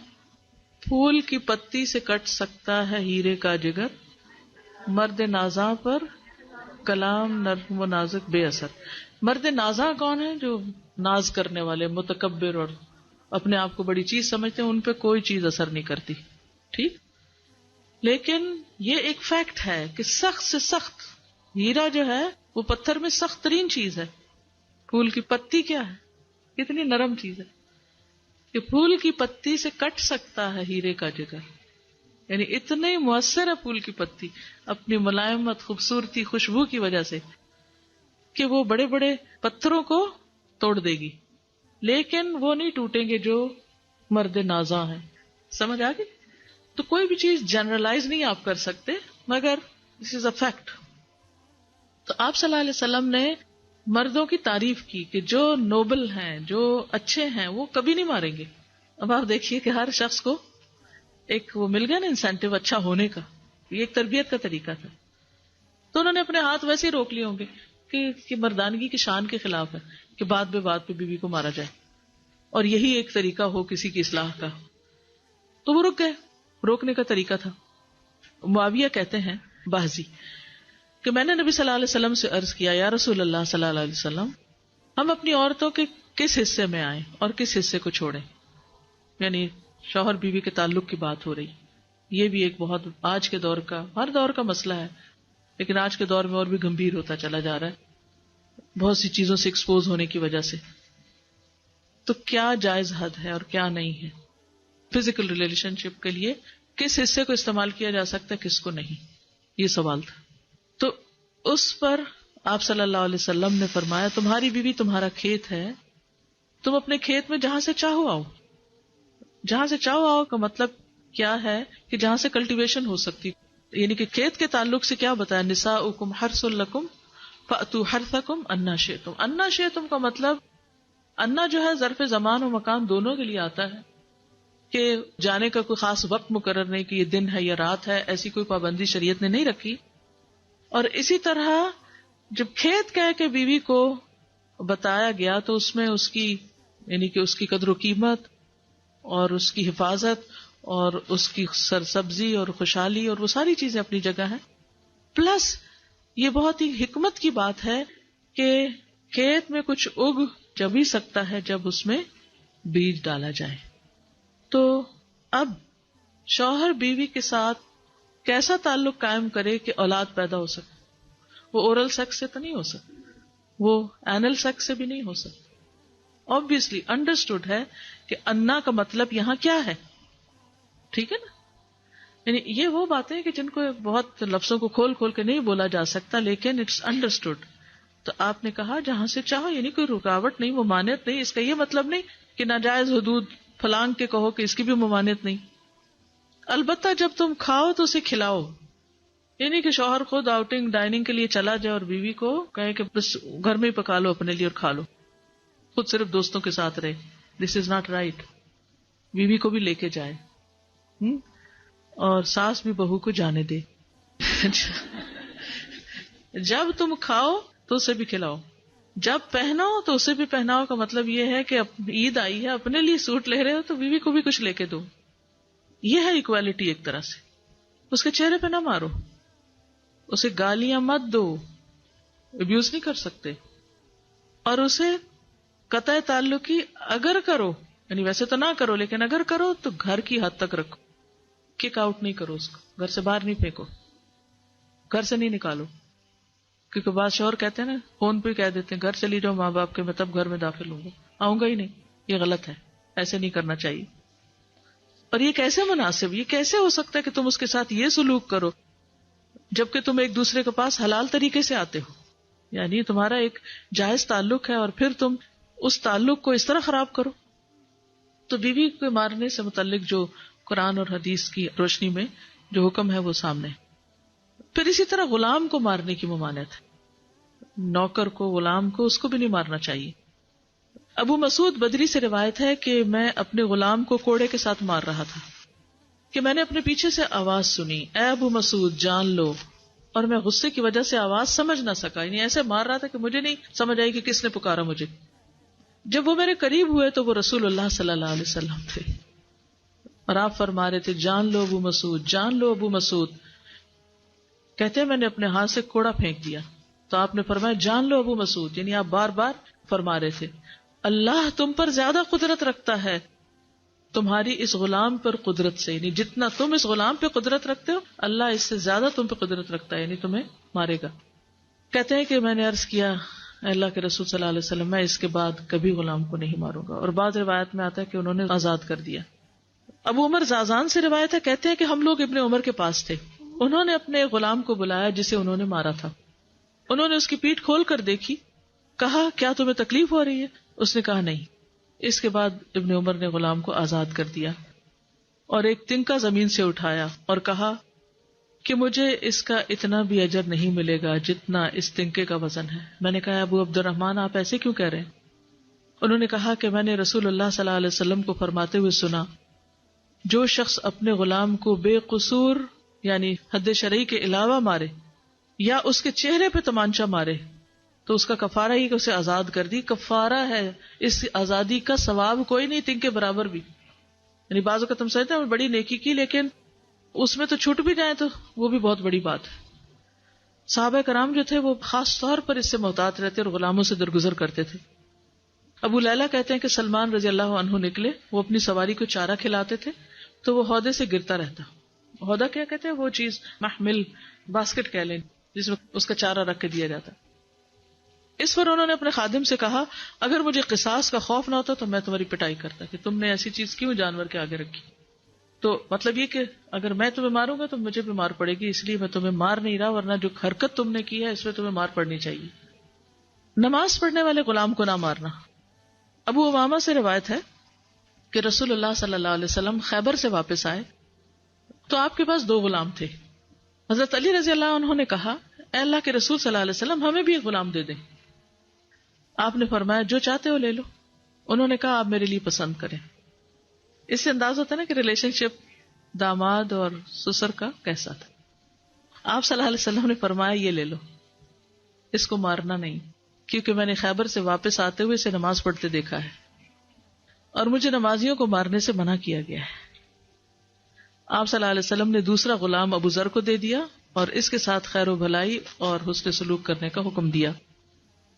پھول کی پتی سے کٹ سکتا ہے ہیرے کا جگر، مرد نازاں پر کلام نرم و نازک بے اثر. مرد نازاں کون ہے؟ جو ناز کرنے والے، متکبر اور اپنے آپ کو بڑی چیز سمجھتے ہیں، ان پہ کوئی چیز اثر نہیں کرتی. ٹھیک، لیکن یہ ایک فیکٹ ہے کہ سخت سے سخت ہیرا جو ہے وہ پتھر میں سخت ترین چیز ہے. پھول کی پتی کیا ہے؟ کتنی نرم چیز ہے کہ پھول کی پتی سے کٹ سکتا ہے ہیرے کا جگر. یعنی اتنے مؤثر ہے پھول کی پتی اپنی ملائمت، خوبصورتی، خوشبو کی وجہ سے کہ وہ بڑے بڑے پتھروں کو توڑ دے گی، لیکن وہ نہیں ٹوٹیں گے جو مرد نازاں ہیں. سمجھ آ گئی؟ تو کوئی بھی چیز جنرلائز نہیں آپ کر سکتے، مگر دس از اے فیکٹ. تو آپ صلی اللہ علیہ وسلم نے مردوں کی تعریف کی کہ جو نوبل ہیں، جو اچھے ہیں، وہ کبھی نہیں ماریں گے. اب آپ دیکھیے کہ ہر شخص کو ایک وہ مل گیا نا انسینٹیو اچھا ہونے کا، یہ ایک تربیت کا طریقہ تھا. تو انہوں نے اپنے ہاتھ ویسے ہی روک لیے ہوں گے کہ مردانگی کی شان کے خلاف ہے کہ بات پہ بیوی کو مارا جائے، اور یہی ایک طریقہ ہو کسی کی اصلاح کا. تو وہ رک گئے، روکنے کا طریقہ تھا. معاویہ کہتے ہیں بازی کہ میں نے نبی صلی اللہ علیہ وسلم سے عرض کیا یا رسول اللہ صلی اللہ علیہ وسلم ہم اپنی عورتوں کے کس حصے میں آئیں اور کس حصے کو چھوڑیں. یعنی شوہر بیوی کے تعلق کی بات ہو رہی. یہ بھی ایک بہت آج کے دور کا, ہر دور کا مسئلہ ہے, لیکن آج کے دور میں اور بھی گمبھیر ہوتا چلا جا رہا ہے بہت سی چیزوں سے ایکسپوز ہونے کی وجہ سے. تو کیا جائز حد ہے اور کیا نہیں ہے فزیکل ریلیشن شپ کے لیے, کس حصے کو استعمال کیا جا سکتا ہے کس کو نہیں, یہ سوال تھا. تو اس پر آپ صلی اللہ علیہ وسلم نے فرمایا تمہاری بیوی تمہارا کھیت ہے, تم اپنے کھیت میں جہاں سے چاہو آؤ. جہاں سے چاہو آؤ کا مطلب کیا ہے کہ جہاں سے کلٹیویشن ہو سکتی, یعنی کہ کھیت کے تعلق سے کیا بتایا, نساؤکم حرث لکم فأتوا حرثکم انا شئتم. انا شئتم کا مطلب انا جو ہے ظرف زمان و مکان دونوں کے لیے آتا ہے کہ جانے کا کوئی خاص وقت مقرر نہیں کہ یہ دن ہے یا رات ہے, ایسی کوئی پابندی شریعت نے نہیں رکھی. اور اسی طرح جب کھیت کہہ کے بیوی کو بتایا گیا تو اس میں اس کی یعنی کہ اس کی قدر و قیمت اور اس کی حفاظت اور اس کی سرسبزی اور خوشحالی اور وہ ساری چیزیں اپنی جگہ ہیں. پلس یہ بہت ہی حکمت کی بات ہے کہ کھیت میں کچھ اگ جب ہی سکتا ہے جب اس میں بیج ڈالا جائے. تو اب شوہر بیوی کے ساتھ کیسا تعلق قائم کرے کہ اولاد پیدا ہو سکے. وہ اورل سیکس سے تو نہیں ہو سکتا, وہ اینل سیکس سے بھی نہیں ہو سکتا. obviously understood ہے کہ انا کا مطلب یہاں کیا ہے, ٹھیک ہے نا. یعنی یہ وہ باتیں کہ جن کو بہت لفظوں کو کھول کھول کے نہیں بولا جا سکتا, لیکن اٹس انڈرسٹوڈ. تو آپ نے کہا جہاں سے چاہو, یعنی کوئی رکاوٹ نہیں, ممانعت نہیں. اس کا یہ مطلب نہیں کہ ناجائز حدود پھلانگ کے کہو کہ اس کی بھی ممانعت نہیں. البتہ جب تم کھاؤ تو اسے کھلاؤ, یعنی کہ شوہر خود آؤٹنگ ڈائننگ کے لیے چلا جائے اور بیوی کو کہے کہ بس گھر میں ہی پکا لو اپنے لیے اور کھا لو, خود صرف دوستوں کے ساتھ رہے. دس از ناٹ رائٹ. بیوی کو بھی لے کے جائے اور ساس بھی بہو کو جانے دے. جب تم کھاؤ تو اسے بھی کھلاؤ, جب پہناؤ تو اسے بھی پہناؤ. کا مطلب یہ ہے کہ عید آئی ہے, اپنے لیے سوٹ لے رہے ہو تو بیوی کو بھی کچھ لے کے دو. یہ ہے ایکوالٹی ایک طرح سے. اس کے چہرے پہ نہ مارو, اسے گالیاں مت دو, ابیوز نہیں کر سکتے. اور اسے قطع تعلقی اگر کرو, یعنی ویسے تو نہ کرو, لیکن اگر کرو تو گھر کی حد تک رکھو. کک آؤٹ نہیں کرو اس کو, گھر سے باہر نہیں پھینکو, گھر سے نہیں نکالو. کیونکہ بعض شوہر کہتے ہیں نا, فون پہ کہہ دیتے ہیں گھر چلی جاؤ ماں باپ کے, میں تب گھر میں داخل ہوں گا, آؤں گا ہی نہیں. یہ غلط ہے, ایسے نہیں کرنا چاہیے. اور یہ کیسے مناسب, یہ کیسے ہو سکتا ہے کہ تم اس کے ساتھ یہ سلوک کرو جبکہ تم ایک دوسرے کے پاس حلال طریقے سے آتے ہو. یعنی تمہارا ایک جائز تعلق ہے اور پھر تم اس تعلق کو اس طرح خراب کرو. تو بیوی کو مارنے سے متعلق جو قرآن اور حدیث کی روشنی میں جو حکم ہے وہ سامنے. پھر اسی طرح غلام کو مارنے کی ممانعت ہے, نوکر کو, غلام کو, اس کو بھی نہیں مارنا چاہیے. ابو مسعود بدری سے روایت ہے کہ میں اپنے غلام کو کوڑے کے ساتھ مار رہا تھا کہ میں نے اپنے پیچھے سے آواز سنی, اے ابو مسعود جان لو, اور میں غصے کی وجہ سے آواز سمجھ نہ سکا. یعنی ایسے مار رہا تھا کہ مجھے نہیں سمجھ آئی کہ کس نے پکارا مجھے. جب وہ میرے قریب ہوئے تو وہ رسول اللہ صلی اللہ علیہ وسلم تھے اور آپ فرما رہے تھے جان لو ابو مسعود, جان لو ابو مسعود. کہتے ہیں میں نے اپنے ہاتھ سے کوڑا پھینک دیا تو آپ نے فرمایا جان لو ابو مسعود. یعنی آپ بار بار فرما رہے تھے اللہ تم پر زیادہ قدرت رکھتا ہے تمہاری اس غلام پر قدرت سے, یعنی جتنا تم اس غلام پہ قدرت رکھتے ہو اللہ اس سے زیادہ تم پہ قدرت رکھتا ہے, یعنی تمہیں مارے گا. کہتے ہیں کہ میں نے عرض کیا اللہ کے رسول صلی اللہ علیہ وسلم میں اس کے بعد کبھی غلام کو نہیں ماروں گا. اور بعض روایت میں آتا ہے کہ انہوں نے آزاد کر دیا. ابو عمر زازان سے روایت ہے, کہتے ہیں کہ ہم لوگ ابن عمر کے پاس تھے, انہوں نے اپنے غلام کو بلایا جسے انہوں نے مارا تھا. انہوں نے اس کی پیٹھ کھول کر دیکھی, کہا کیا تمہیں تکلیف ہو رہی ہے؟ اس نے کہا نہیں. اس کے بعد ابن عمر نے غلام کو آزاد کر دیا اور ایک تنکا زمین سے اٹھایا اور کہا کہ مجھے اس کا اتنا بھی اجر نہیں ملے گا جتنا اس تنکے کا وزن ہے. میں نے کہا ابو عبد الرحمن آپ ایسے کیوں کہہ رہے ہیں؟ انہوں نے کہا کہ میں نے رسول اللہ صلی اللہ علیہ وسلم کو فرماتے ہوئے سنا جو شخص اپنے غلام کو بے قصور یعنی حد شرعی کے علاوہ مارے یا اس کے چہرے پہ تمانچہ مارے تو اس کا کفارہ ہی کہ اسے آزاد کر دی. کفارہ ہے, اس آزادی کا ثواب کوئی نہیں تنکے برابر بھی. یعنی بعض اوقات تم سمجھتے ہیں بڑی نیکی کی, لیکن اس میں تو چھوٹ بھی جائیں تو وہ بھی بہت بڑی بات ہے. صحابہ کرام جو تھے وہ خاص طور پر اس سے محتاط رہتے اور غلاموں سے درگزر کرتے تھے. ابو لیلہ کہتے ہیں کہ سلمان رضی اللہ عنہ نکلے، وہ اپنی سواری کو چارہ کھلاتے تھے تو وہ ہودے سے گرتا رہتا. ہودہ کیا کہتے ہیں؟ وہ چیز، محمل، باسکٹ کہہ لیں، جس میں اس کا چارہ رکھ کے دیا جاتا. اس پر انہوں نے اپنے خادم سے کہا اگر مجھے قصاص کا خوف نہ ہوتا تو میں تمہاری پٹائی کرتا کہ تم نے ایسی چیز کیوں جانور کے آگے رکھی. تو مطلب یہ کہ اگر میں تمہیں ماروں گا تو مجھے بھی مار پڑے گی، اس لیے میں تمہیں مار نہیں رہا، ورنہ جو حرکت تم نے کی ہے اس میں تمہیں مار پڑنی چاہیے. نماز پڑھنے والے غلام کو نہ مارنا. ابو امامہ سے روایت ہے کہ رسول اللہ صلی اللہ علیہ وسلم خیبر سے واپس آئے تو آپ کے پاس 2 غلام تھے. حضرت علی رضی اللہ عنہ نے کہا اے اللہ کے رسول صلی اللہ علیہ وسلم ہمیں بھی ایک غلام دے دیں. آپ نے فرمایا جو چاہتے ہو لے لو. انہوں نے کہا آپ میرے لیے پسند کریں. اس سے انداز ہوتا ہے نا کہ ریلیشن شپ داماد اور سسر کا کیسا تھا. آپ صلی اللہ علیہ وسلم نے فرمایا یہ لے لو، اس کو مارنا نہیں، کیونکہ میں نے خیبر سے واپس آتے ہوئے اسے نماز پڑھتے دیکھا ہے اور مجھے نمازیوں کو مارنے سے منع کیا گیا ہے. آپ صلی اللہ علیہ وسلم نے دوسرا غلام ابو ذر کو دے دیا اور اس کے ساتھ خیر و بھلائی اور حسن سلوک کرنے کا حکم دیا.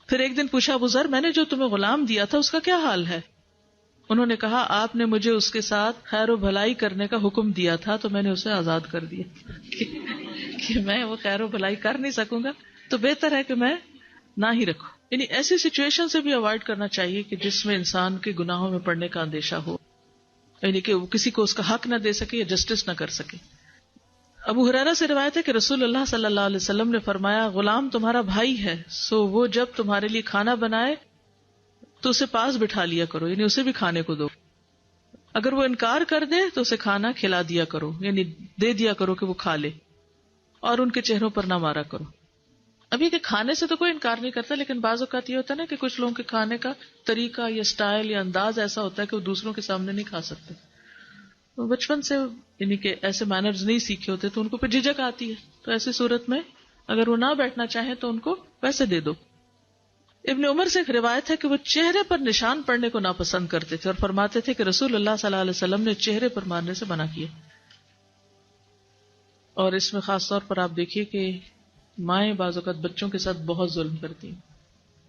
پھر ایک دن پوچھا ابو ذر میں نے جو تمہیں غلام دیا تھا اس کا کیا حال ہے؟ انہوں نے کہا آپ نے مجھے اس کے ساتھ خیر و بھلائی کرنے کا حکم دیا تھا تو میں نے اسے آزاد کر دیا کہ میں وہ خیر و بھلائی کر نہیں سکوں گا تو بہتر ہے کہ میں نہ ہی رکھوں. یعنی ایسی سچویشن سے بھی اوائڈ کرنا چاہیے کہ جس میں انسان کے گناہوں میں پڑنے کا اندیشہ ہو، یعنی کہ وہ کسی کو اس کا حق نہ دے سکے یا جسٹس نہ کر سکے. ابو ہریرہ سے روایت ہے کہ رسول اللہ صلی اللہ علیہ وسلم نے فرمایا غلام تمہارا بھائی ہے، سو وہ جب تمہارے لیے کھانا بنائے تو اسے پاس بٹھا لیا کرو، یعنی اسے بھی کھانے کو دو. اگر وہ انکار کر دے تو اسے کھانا کھلا دیا کرو، یعنی دے دیا کرو کہ وہ کھا لے، اور ان کے چہروں پر نہ مارا کرو. ابھی کہ کھانے سے تو کوئی انکار نہیں کرتا، لیکن بعض اوقات یہ ہوتا ہے نا کہ کچھ لوگوں کے کھانے کا طریقہ یا سٹائل یا انداز ایسا ہوتا ہے کہ وہ دوسروں کے سامنے نہیں کھا سکتے. بچپن سے یعنی کہ ایسے مینرز نہیں سیکھے ہوتے تو ان کو پھر جھجک آتی ہے. تو ایسی صورت میں اگر وہ نہ بیٹھنا چاہیں تو ان کو پیسے دے دو. ابن عمر سے ایک روایت ہے کہ وہ چہرے پر نشان پڑنے کو ناپسند کرتے تھے اور فرماتے تھے کہ رسول اللہ صلی اللہ علیہ وسلم نے چہرے پر مارنے سے منع کیا. اور اس میں خاص طور پر آپ دیکھیے کہ مائیں بعض اوقات بچوں کے ساتھ بہت ظلم کرتی ہیں،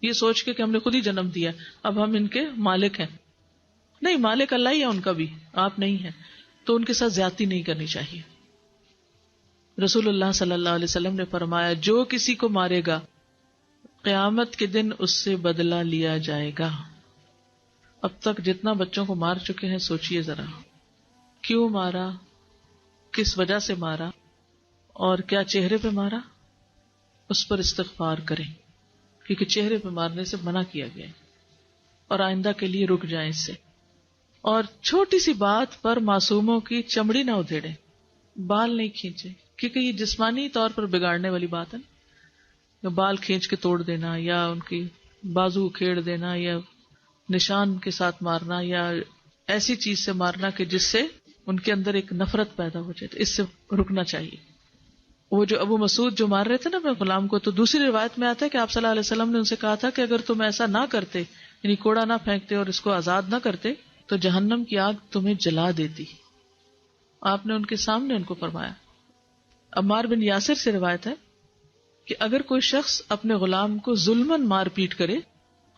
یہ سوچ کے کہ ہم نے خود ہی جنم دیا، اب ہم ان کے مالک ہیں. نہیں، مالک اللہ ہی ہے ان کا بھی، آپ نہیں ہیں. تو ان کے ساتھ زیادتی نہیں کرنی چاہیے. رسول اللہ صلی اللہ علیہ وسلم نے فرمایا جو کسی کو مارے گا قیامت کے دن اس سے بدلہ لیا جائے گا. اب تک جتنا بچوں کو مار چکے ہیں سوچئے ذرا، کیوں مارا، کس وجہ سے مارا، اور کیا چہرے پہ مارا، اس پر استغفار کریں، کیونکہ چہرے پہ مارنے سے منع کیا گیا ہے. اور آئندہ کے لیے رک جائیں اس سے. اور چھوٹی سی بات پر معصوموں کی چمڑی نہ ادھیڑیں، بال نہیں کھینچے، کیونکہ یہ جسمانی طور پر بگاڑنے والی بات ہے. بال کھینچ کے توڑ دینا یا ان کی بازو کھیڑ دینا یا نشان کے ساتھ مارنا یا ایسی چیز سے مارنا کہ جس سے ان کے اندر ایک نفرت پیدا ہو جائے، تو اس سے رکنا چاہیے. وہ جو ابو مسعود جو مار رہے تھے نا اپنے غلام کو، تو دوسری روایت میں آتا ہے کہ آپ صلی اللہ علیہ وسلم نے ان سے کہا تھا کہ اگر تم ایسا نہ کرتے، یعنی کوڑا نہ پھینکتے اور اس کو آزاد نہ کرتے تو جہنم کی آگ تمہیں جلا دیتی. آپ نے ان کے سامنے ان کو فرمایا. عمار بن یاسر سے روایت ہے کہ اگر کوئی شخص اپنے غلام کو ظلماً مار پیٹ کرے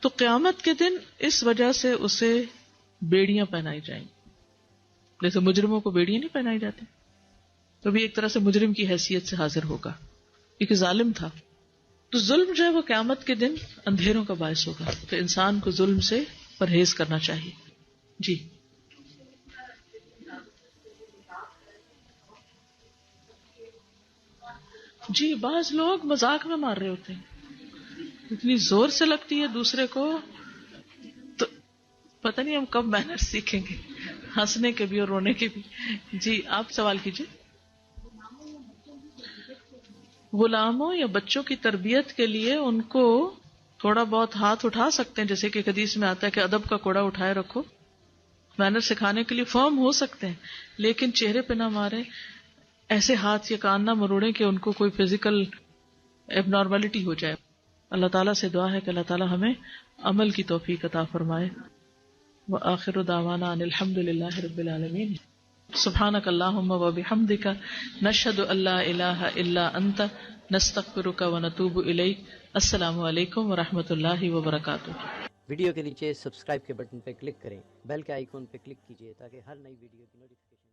تو قیامت کے دن اس وجہ سے اسے بیڑیاں پہنائی جائیں. جیسے مجرموں کو بیڑیاں نہیں پہنائی جاتی، تو بھی ایک طرح سے مجرم کی حیثیت سے حاضر ہوگا کیونکہ ظالم تھا. تو ظلم جو ہے وہ قیامت کے دن اندھیروں کا باعث ہوگا. تو انسان کو ظلم سے پرہیز کرنا چاہیے. جی جی بعض لوگ مذاق میں مار رہے ہوتے ہیں، اتنی زور سے لگتی ہے دوسرے کو، تو پتہ نہیں ہم کب مینر سیکھیں گے، ہنسنے کے بھی اور رونے کے بھی. جی آپ سوال کیجیے. غلاموں یا بچوں کی تربیت کے لیے ان کو تھوڑا بہت ہاتھ اٹھا سکتے ہیں، جیسے کہ حدیث میں آتا ہے کہ ادب کا کوڑا اٹھائے رکھو. مینر سکھانے کے لیے فرم ہو سکتے ہیں، لیکن چہرے پہ نہ مارے، ایسے ہاتھ یا کان نہ مروڑیں کہ ان کو کوئی فزیکل ایب نارملٹی ہو جائے. اللہ تعالیٰ سے دعا ہے کہ اللہ تعالیٰ ہمیں عمل کی توفیق عطا فرمائے. وآخر دعوانا ان الحمد للہ رب العالمین. سبحانک اللہم و بحمدک نشہد ان لا الہ الا انت نستغفرک و نتوب الیک. السلام علیکم و رحمۃ اللہ وبرکاتہ. ویڈیو کے نیچے سبسکرائب کے بٹن پہ کلک کریں، بیل کے آئیکن پہ کلک کیجیے تاکہ ہر نئی ویڈیو کی نوٹیفیکیشن